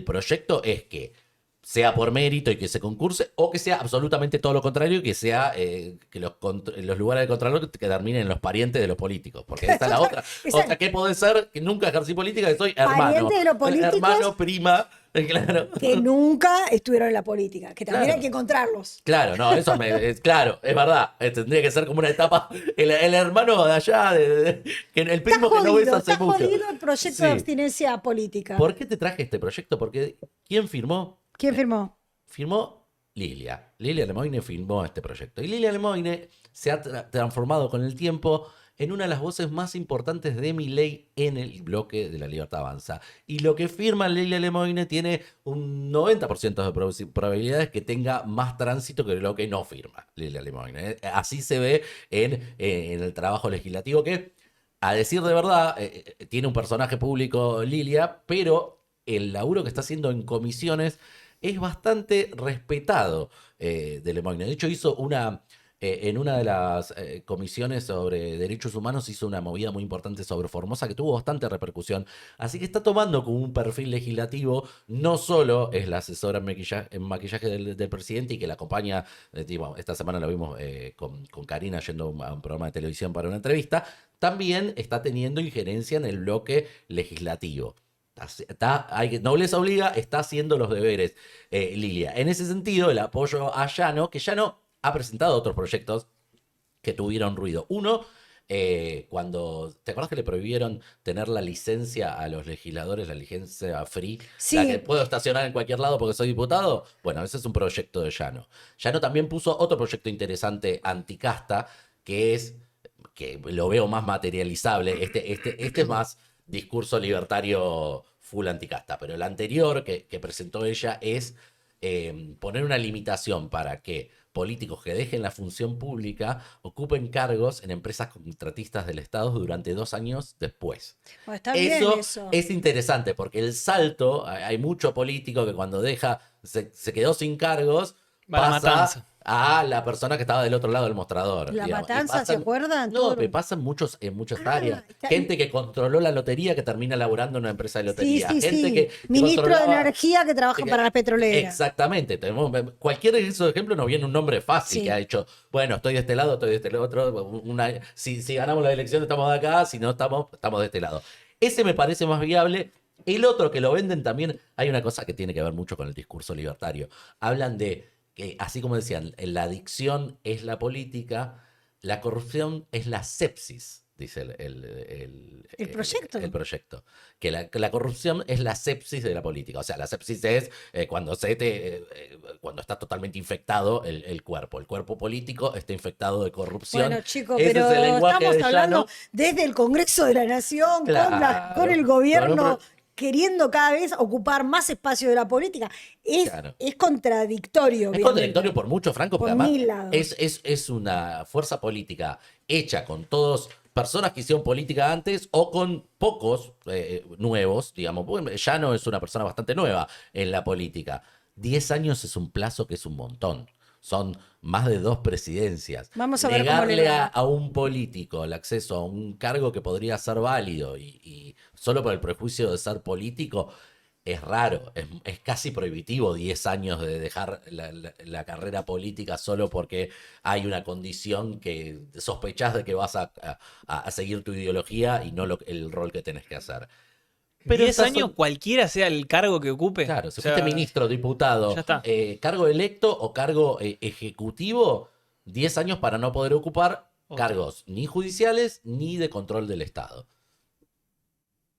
proyecto, es que sea por mérito y que se concurse, o que sea absolutamente todo lo contrario, que sea que los lugares de contralor que terminen en los parientes de los políticos. Porque esta es la otra. Exacto. Otra que puede ser que nunca ejercí política, que soy hermano. Pariente de los políticos. Hermano, prima, claro. Que nunca estuvieron en la política, que también Claro. hay que encontrarlos. Claro, no, claro, es verdad. Tendría que ser como una etapa. El hermano de allá, que el primo que no ves hace Está mucho. jodido el proyecto Sí. de abstinencia política. ¿Por qué te traje este proyecto? Porque ¿quién firmó? ¿Quién firmó? Firmó Lilia. Lilia Lemoine firmó este proyecto. Y Lilia Lemoine se ha transformado con el tiempo en una de las voces más importantes de Milei en el bloque de La Libertad Avanza. Y lo que firma Lilia Lemoine tiene un 90% de probabilidades que tenga más tránsito que lo que no firma Lilia Lemoine. Así se ve en el trabajo legislativo, que, a decir de verdad, tiene un personaje público Lilia, pero el laburo que está haciendo en comisiones es bastante respetado de Lemoine. De hecho, hizo en una de las comisiones sobre derechos humanos, hizo una movida muy importante sobre Formosa que tuvo bastante repercusión. Así que está tomando como un perfil legislativo. No solo es la asesora en maquillaje del presidente y que la acompaña, esta semana lo vimos con Karina yendo a un programa de televisión para una entrevista, también está teniendo injerencia en el bloque legislativo. Nobleza obliga, está haciendo los deberes Lilia. En ese sentido, el apoyo a Llano, que Llano ha presentado otros proyectos que tuvieron ruido. Uno, cuando, ¿te acuerdas que le prohibieron tener la licencia a los legisladores, la licencia free? Sí. La que puedo estacionar en cualquier lado porque soy diputado. Bueno, ese es un proyecto de Llano. Llano también puso otro proyecto interesante anticasta, que lo veo más materializable. Este es más discurso libertario full anticasta, pero el anterior que presentó ella es poner una limitación para que políticos que dejen la función pública ocupen cargos en empresas contratistas del Estado durante 2 años después. Bueno, está bien eso. Es interesante porque el salto, hay mucho político que cuando se quedó sin cargos, Va la pasa matanza. a la persona que estaba del otro lado del mostrador. La digamos. Y matanza, ¿se acuerdan? No, Todo pero lo- pasa en muchas Ah, áreas. está- Gente que controló la lotería que termina laburando en una empresa de Sí, lotería. sí, Gente sí. que Ministro de controlaba- Energía que trabaja para las petroleras. Exactamente. Cualquier de esos ejemplos nos viene un nombre fácil Sí. que ha hecho, bueno, estoy de este lado, estoy de este otro. Si ganamos la elección estamos de acá, si no estamos de este lado. Ese me parece más viable. El otro que lo venden también, hay una cosa que tiene que ver mucho con el discurso libertario. Hablan de que, así como decían, la adicción es la política, la corrupción es la sepsis, dice El proyecto. el proyecto. Que la corrupción es la sepsis de la política. O sea, la sepsis es cuando está totalmente infectado el cuerpo. El cuerpo político está infectado de corrupción. Bueno, chicos, Ese pero es el lenguaje estamos de hablando Llano. desde el Congreso de la Nación, Claro, con el gobierno con un queriendo cada vez ocupar más espacio de la política. Claro. Es contradictorio. Es obviamente. contradictorio por mucho, Franco, porque Por además mil lados. es una fuerza política hecha con todos personas que hicieron política antes o con pocos nuevos, digamos. Porque Llano es una persona bastante nueva en la política. 10 años es un plazo que es un montón. Son más de 2 presidencias. Vamos a ver cómo le Negarle va. a un político el acceso a un cargo que podría ser válido y solo por el prejuicio de ser político es raro, es casi prohibitivo 10 años de dejar la carrera política solo porque hay una condición que sospechás de que vas a seguir tu ideología y no el rol que tenés que hacer. Pero 10 esas años son- cualquiera sea el cargo que ocupe. Claro, si O sea, fuiste ministro, diputado, ya está. cargo electo o cargo ejecutivo, 10 años para no poder ocupar cargos ni judiciales ni de control del Estado.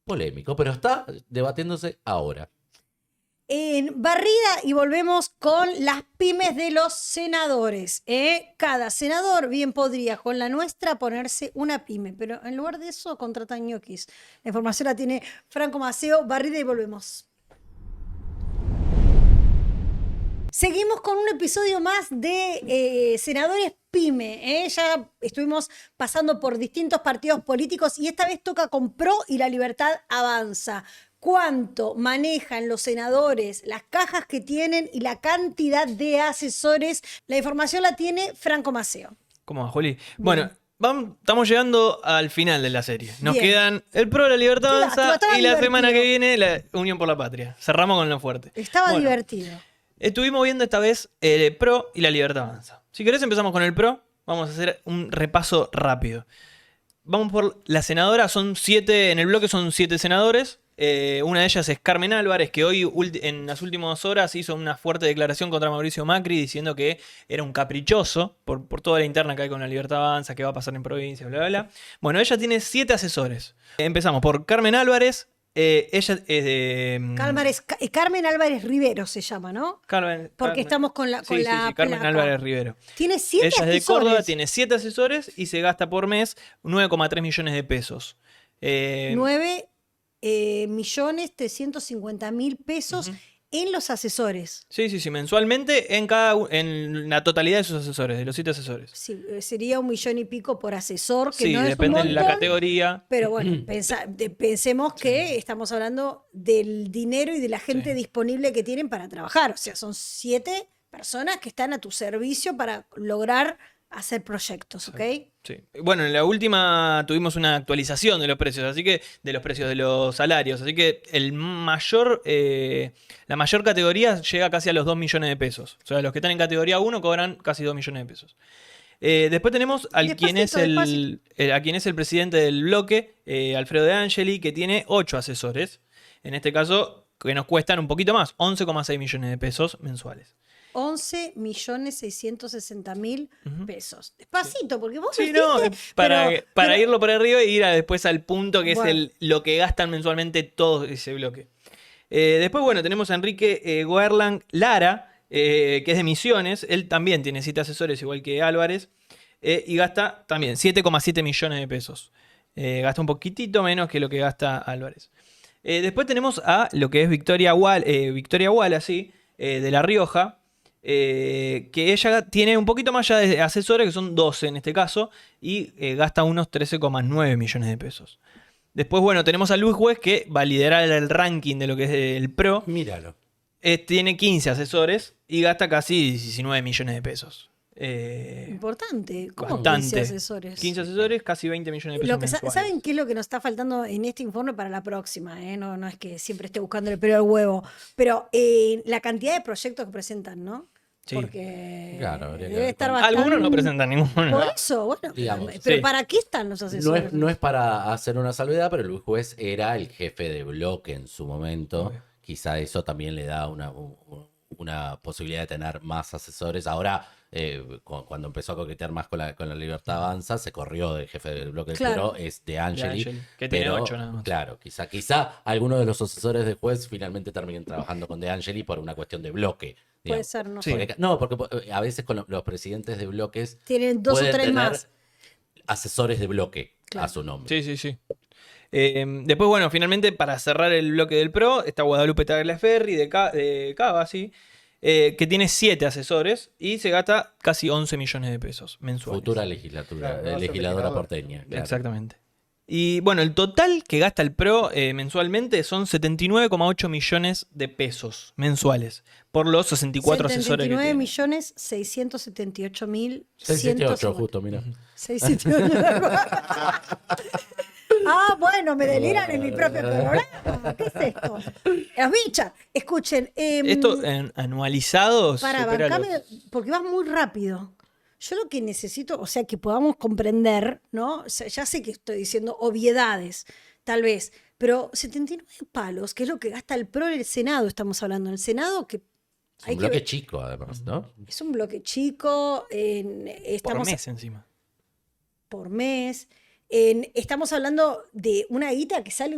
Polémico, pero está debatiéndose ahora. En barrida y volvemos con las pymes de los senadores. Cada senador bien podría con la nuestra ponerse una pyme, pero en lugar de eso contratan ñoquis. La información la tiene Franco Maceo. Barrida y volvemos. Seguimos con un episodio más de Senadores Pyme. Ya estuvimos pasando por distintos partidos políticos y esta vez toca con PRO y La Libertad Avanza. ¿Cuánto manejan los senadores, las cajas que tienen y la cantidad de asesores? La información la tiene Franco Maceo. ¿Cómo va, Juli? Bueno, estamos llegando al final de la serie. Nos Bien. quedan el PRO, la Libertad Estaba Avanza y la divertido. semana que viene la Unión por la Patria. Cerramos con lo fuerte. Estaba Bueno, divertido. Estuvimos viendo esta vez el PRO y la Libertad Avanza. Si querés empezamos con el PRO. Vamos a hacer un repaso rápido. Vamos por la senadora, son 7, en el bloque son 7 senadores. Una de ellas es Carmen Álvarez, que hoy en las últimas horas hizo una fuerte declaración contra Mauricio Macri diciendo que era un caprichoso por toda la interna que hay con la Libertad Avanza, que va a pasar en provincia, bla, bla, bla. Bueno, ella tiene 7 asesores. Empezamos por Carmen Álvarez. Ella es de... Carmen Álvarez Rivero se llama, ¿no? Porque estamos con la sí, Carmen placa. Álvarez Rivero. Tiene 7 Ella es de asesores. Córdoba, tiene 7 asesores y se gasta por mes 9,3 millones de pesos. 9.350.000 pesos en los asesores. Sí, mensualmente en la totalidad de sus asesores, de los 7 asesores. Sí, sería 1 millón y pico por asesor, que Sí, no es un depende de la montón, categoría. pero bueno, pensemos que estamos hablando del dinero y de la gente disponible que tienen para trabajar. O sea, son 7 personas que están a tu servicio para lograr hacer proyectos, ¿ok? Sí. Bueno, en la última tuvimos una actualización de los precios, así que de los precios de los salarios, así que la mayor categoría llega casi a los 2 millones de pesos. O sea, los que están en categoría 1 cobran casi 2 millones de pesos. Después tenemos a quien es el presidente del bloque, Alfredo De Angeli, que tiene 8 asesores. En este caso, que nos cuestan un poquito más, 11,6 millones de pesos mensuales. 11.660.000 pesos. Despacito, porque vos Sí, dijiste, no, para pero- irlo por arriba e ir después al punto que Bueno. es lo que gastan mensualmente todo ese bloque. Después, bueno, tenemos a Enrique Goerland Lara, que es de Misiones. Él también tiene 7 asesores, igual que Álvarez, y gasta también 7,7 millones de pesos. Gasta un poquitito menos que lo que gasta Álvarez. Después tenemos a lo que es Victoria Wala, sí, de La Rioja. Que ella tiene un poquito más ya de asesores, que son 12 en este caso, y gasta unos 13,9 millones de pesos. Después, bueno, tenemos a Luis Juez, que va a liderar el ranking de lo que es el PRO. Míralo. Tiene 15 asesores y gasta casi 19 millones de pesos. Importante. ¿Cómo Bastante. 15 asesores? 15 asesores, casi 20 millones de pesos mensuales. ¿Saben qué es lo que nos está faltando en este informe para la próxima? No es que siempre esté buscando el pelo al huevo, pero la cantidad de proyectos que presentan, ¿no? Sí. Porque Claro, debe estar bastante... Algunos no presentan ninguno. Por eso, bueno, Digamos, pero sí. ¿para qué están los asesores? No es para hacer una salvedad, pero Luis Juez era el jefe de bloque en su momento. Obvio. Quizá eso también le da una posibilidad de tener más asesores. Ahora, cuando empezó a coquetear más con la Libertad Avanza, se corrió del jefe del bloque del Claro. PRO, es de Angeli. que tiene pero, 8 nada más. Claro, quizá algunos de los asesores de Juez finalmente terminen trabajando con De Angeli por una cuestión de bloque. Puede digamos. ser, no Sí. sé. Porque a veces con los presidentes de bloques Tienen 2 o pueden 3 tener más. asesores de bloque Claro. a su nombre. Sí. Después, bueno, finalmente, para cerrar el bloque del PRO, está Guadalupe Tagliaferri de Cava, sí, que tiene 7 asesores y se gasta casi 11 millones de pesos mensuales. Futura legislatura, Claro, va a ser legisladora legislador. porteña. Claro. Exactamente. Y bueno, el total que gasta el PRO mensualmente son 79,8 millones de pesos mensuales por los 64 asesores que 79 tiene. millones 678 mil 678, justo, mira. 678. Bueno, me deliran en mi propio programa. ¿Qué es esto? Las bichas. Escuchen. Esto anualizados. Para supera bancame, los- porque vas muy rápido. Yo lo que necesito, o sea, que podamos comprender, ¿no? O sea, ya sé que estoy diciendo obviedades, tal vez, pero 79 palos, que es lo que gasta el PRO en el Senado, estamos hablando. En el Senado, que Es un bloque chico, además, ¿no? es un bloque chico, por estamos mes encima. por mes. Estamos hablando de una guita que sale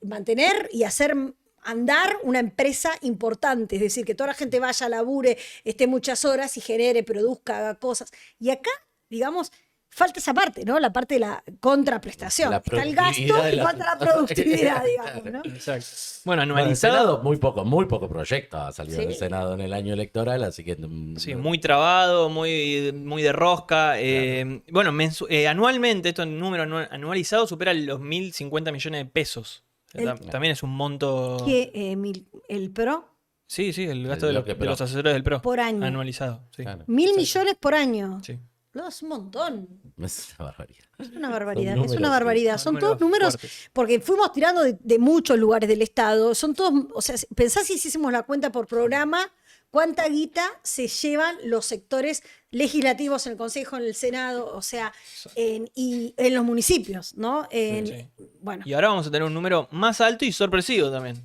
mantener y hacer andar una empresa importante, es decir, que toda la gente vaya, labure, esté muchas horas y genere, produzca, haga cosas. Y acá, digamos, falta esa parte, ¿no? La parte de la contraprestación. La Está el productividad gasto de y la- falta la productividad, digamos, ¿no? Exacto. Bueno, Bueno, el anualizado. Senado, muy poco proyecto ha salido Sí. del Senado en el año electoral, así que... Sí, muy trabado, muy de rosca. Bueno, anualmente, esto en número anualizado supera los 1.050 millones de pesos. O sea, también es un monto. Que el PRO, Sí, el gasto de bloque de PRO. los asesores del PRO. Por año. Anualizado. Sí. Claro. 1.000 millones por año. Sí. No, es un montón. Es una barbaridad. Es una barbaridad, Son es una números, barbaridad. sí. Son Son todos números números, fuertes. porque fuimos tirando de muchos lugares del Estado. Son todos, o sea, pensá si hiciésemos la cuenta por programa, cuánta guita se llevan los sectores legislativos en el Consejo, en el Senado, o sea, y en los municipios, ¿no? Sí. Bueno, Y ahora vamos a tener un número más alto y sorpresivo también.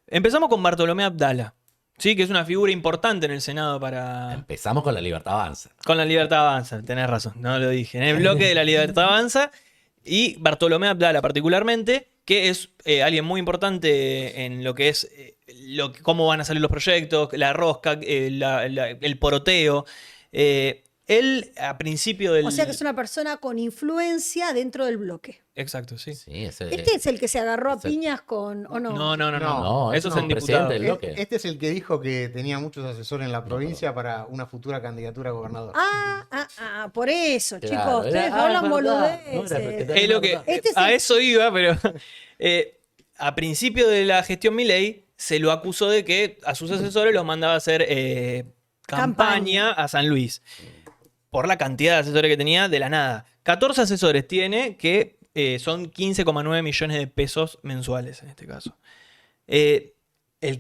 Empezamos con Bartolomé Abdala, ¿sí? Que es una figura importante en el Senado para. Empezamos con la Libertad Avanza. Con la Libertad Avanza, tenés razón, no lo dije. En el bloque de la Libertad Avanza y Bartolomé Abdala particularmente, que es alguien muy importante en lo que es cómo van a salir los proyectos, la rosca, el poroteo. Él, a principio del... o sea que es una persona con influencia dentro del bloque. Exacto, sí. Sí, ese Este es el que se agarró a ese- piñas con, ¿o no? No. No, Eso es es en un presidente diputado. del bloque. Este es el que dijo que tenía muchos asesores en la provincia para una futura candidatura a gobernador. Por eso, Claro, chicos, ustedes era- hablan es verdad, boludeces. no, Es lo que, Este es a el- eso iba, pero a principio de la gestión Milei se lo acusó de que a sus asesores los mandaba a hacer campaña a San Luis. Por la cantidad de asesores que tenía, de la nada. 14 asesores tiene que son 15,9 millones de pesos mensuales en este caso. El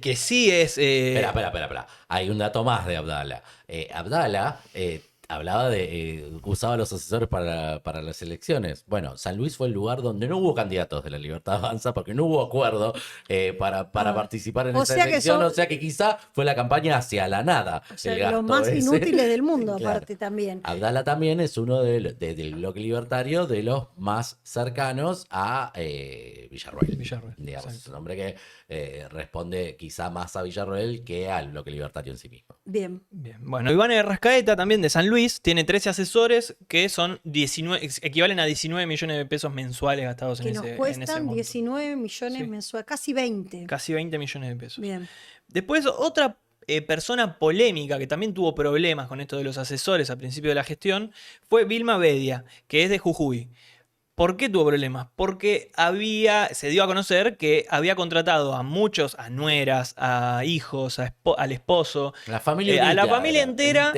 que sí es... Espera. Hay un dato más de Abdala. Abdala hablaba usaba a los asesores para las elecciones. Bueno, San Luis fue el lugar donde no hubo candidatos de la Libertad Avanza porque no hubo acuerdo para participar en O esa sea que elección. son- O sea que quizá fue la campaña hacia la nada. O sea, el los gasto más ese. inútiles del mundo, Claro. aparte también. Abdala también es uno del bloque libertario de los más cercanos a Villarroel. Villarroel, Digamos, exacto. es un hombre que responde quizá más a Villarroel que al bloque libertario en sí mismo. Bien. Bien. Bueno, Iván Rascaeta también de San Luis tiene 13 asesores que son equivalen a 19 millones de pesos mensuales gastados Que en nos ese cuestan monto. 19 millones Sí. mensuales, casi 20. Casi 20 millones de pesos. Bien. Después, otra persona polémica que también tuvo problemas con esto de los asesores al principio de la gestión fue Vilma Bedia, que es de Jujuy. ¿Por qué tuvo problemas? Porque se dio a conocer que había contratado a muchos, a nueras, a hijos, al esposo, La familia a la unita, familia entera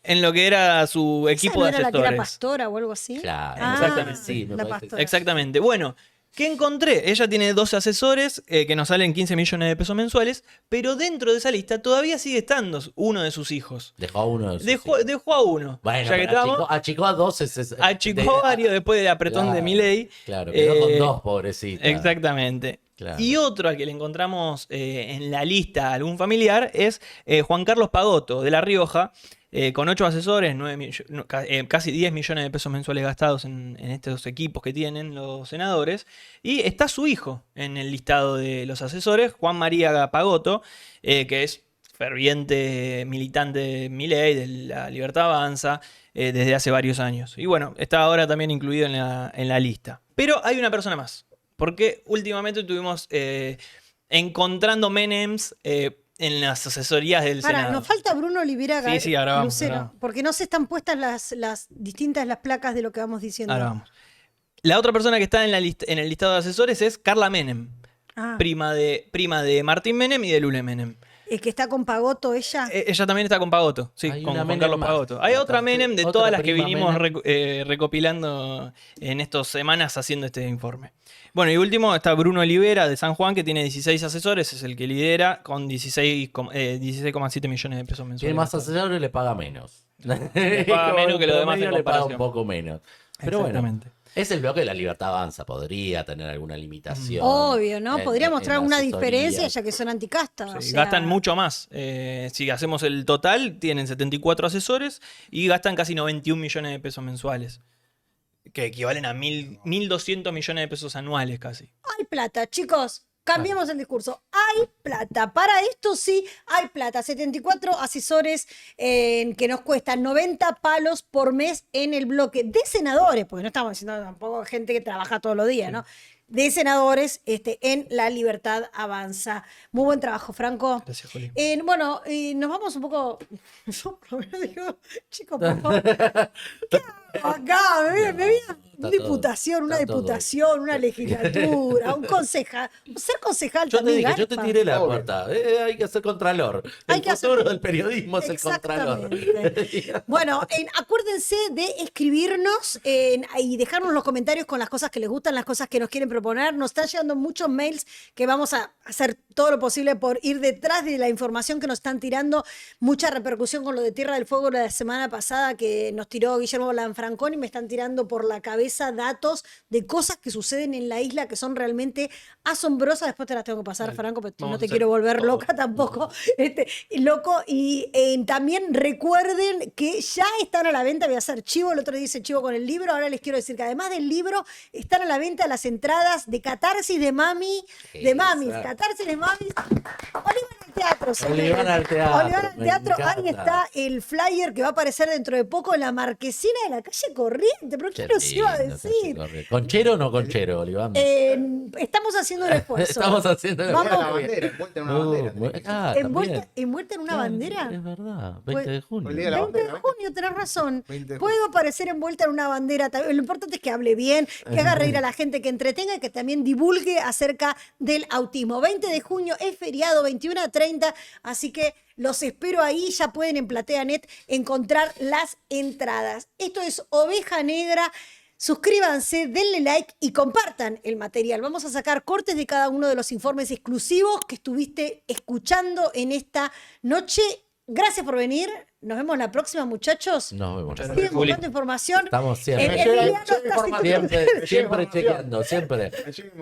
en lo que era su ¿Esa equipo no de era la que era asesores. pastora o algo así? Claro, exactamente. Sí, me la parece. pastora. Exactamente. Bueno, ¿qué encontré? Ella tiene 12 asesores que nos salen 15 millones de pesos mensuales, pero dentro de esa lista todavía sigue estando uno de sus hijos. Dejó a uno de sus Dejó, hijos. dejó a uno. Bueno, ya que pero estamos, achicó a dos. achicó a varios después del apretón de Claro, Milei. Claro, quedó con dos, pobrecita. Exactamente. Claro. Y otro al que le encontramos en la lista a algún familiar es Juan Carlos Pagotto, de La Rioja, con 8 asesores, casi 10 millones de pesos mensuales gastados en estos equipos que tienen los senadores. Y está su hijo en el listado de los asesores, Juan María Pagotto, que es ferviente militante de Milei, de la Libertad Avanza, desde hace varios años. Y bueno, está ahora también incluido en la lista. Pero hay una persona más. Porque últimamente estuvimos encontrando Menems en las asesorías del Senado. Nos falta Bruno Olivera Sí, ahora vamos, Lucero, ahora vamos. porque no se están puestas las distintas las placas de lo que vamos diciendo. Ahora vamos. La otra persona que está en el listado de asesores es Carla Menem, Ah, prima de Martín Menem y de Lule Menem. que está con Pagotto ella. Ella también está con Pagotto, sí, Hay con una Juan Menem Carlos más. Pagotto. Hay otra Menem de Otra todas las que prima vinimos Menem. recopilando en estas semanas haciendo este informe. Bueno, y último está Bruno Olivera de San Juan, que tiene 16 asesores, es el que lidera, con 16,7 millones de pesos mensuales. Tiene más asesores, le paga menos. Le paga menos que los demás en Le paga un comparación. poco menos. Pero bueno, Exactamente. es el bloque de la Libertad Avanza. Podría tener alguna limitación. Obvio, ¿no? Podría en mostrar la una asesoría. diferencia ya que son anticastas. Sí, o sea, gastan mucho más. Si hacemos el total, tienen 74 asesores y gastan casi 91 millones de pesos mensuales. Que equivalen a 1.200 millones de pesos anuales casi. Hay plata, chicos. Cambiemos el discurso. Hay plata. Para esto sí hay plata. 74 asesores que nos cuestan 90 palos por mes en el bloque de senadores, porque no estamos diciendo tampoco gente que trabaja todos los días, ¿no? De senadores en La Libertad Avanza. Muy buen trabajo, Franco. Gracias, Juli. Bueno, nos vamos un poco. Yo por lo menos digo, chicos, por favor. ¿Qué hago acá? Me viene una diputación, una diputación, una legislatura, un concejal. Ser concejal Yo te también. dije, yo te garpa. tiré la Obvio. puerta. Hay que ser contralor. Hay El que hacer- futuro del periodismo es el contralor. Exactamente. Bueno, acuérdense de escribirnos y dejarnos los comentarios con las cosas que les gustan, las cosas que nos quieren proponer. Nos están llegando muchos mails que vamos a hacer todo lo posible por ir detrás de la información que nos están tirando. Mucha repercusión con lo de Tierra del Fuego la semana pasada que nos tiró Guillermo Lanfranconi. Me están tirando por la cabeza datos de cosas que suceden en la isla que son realmente asombrosas. Después te las tengo que pasar, Franco, pero Vamos no a te hacer quiero volver todo. loca tampoco. Loco. Y también recuerden que ya están a la venta. Voy a hacer chivo. El otro día hice chivo con el libro. Ahora les quiero decir que además del libro, están a la venta las entradas de Catarsis de Mamis. Exacto. Catarsis de Mamis. Oliván al teatro. señores. Oliván al teatro, Oliván al me teatro. Ahí encanta. está el flyer que va a aparecer dentro de poco en la marquesina de la calle Corriente. ¿Pero qué Qué nos iba a lindo, decir? ¿Conchero o no conchero, Oliván? Estamos haciendo un esfuerzo. Estamos haciendo el Vamos. Era la bandera, envuelta en una bandera. ¿Envuelta en una bandera? Es verdad, 20 Pues- de junio. Olvidé la 20 de bandera, junio, tenés razón. 20 de Puedo aparecer envuelta en una bandera. Lo importante es que hable bien, que haga reír a la gente, que entretenga y que también divulgue acerca del autismo. 20 de junio es feriado, 21 a 30, así que los espero ahí. Ya pueden en PlateaNet encontrar las entradas. Esto es Oveja Negra. Suscríbanse, denle like y compartan el material. Vamos a sacar cortes de cada uno de los informes exclusivos que estuviste escuchando en esta noche. Gracias por venir. Nos vemos la próxima, muchachos. Nos vemos. Muchas Siguen gracias, Juli. buscando información. Estamos siempre. Emiliano está Siempre chequeando, siempre.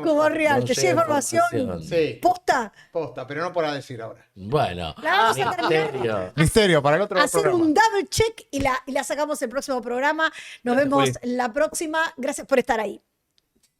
como real, te Nos llega llega información. información. Sí, Posta. posta, pero no para decir ahora. Bueno, La vamos a terminar. misterio. Misterio para el otro Hacer programa. un double check y la sacamos el próximo programa. Nos Gracias, vemos Juli. la próxima. Gracias por estar ahí.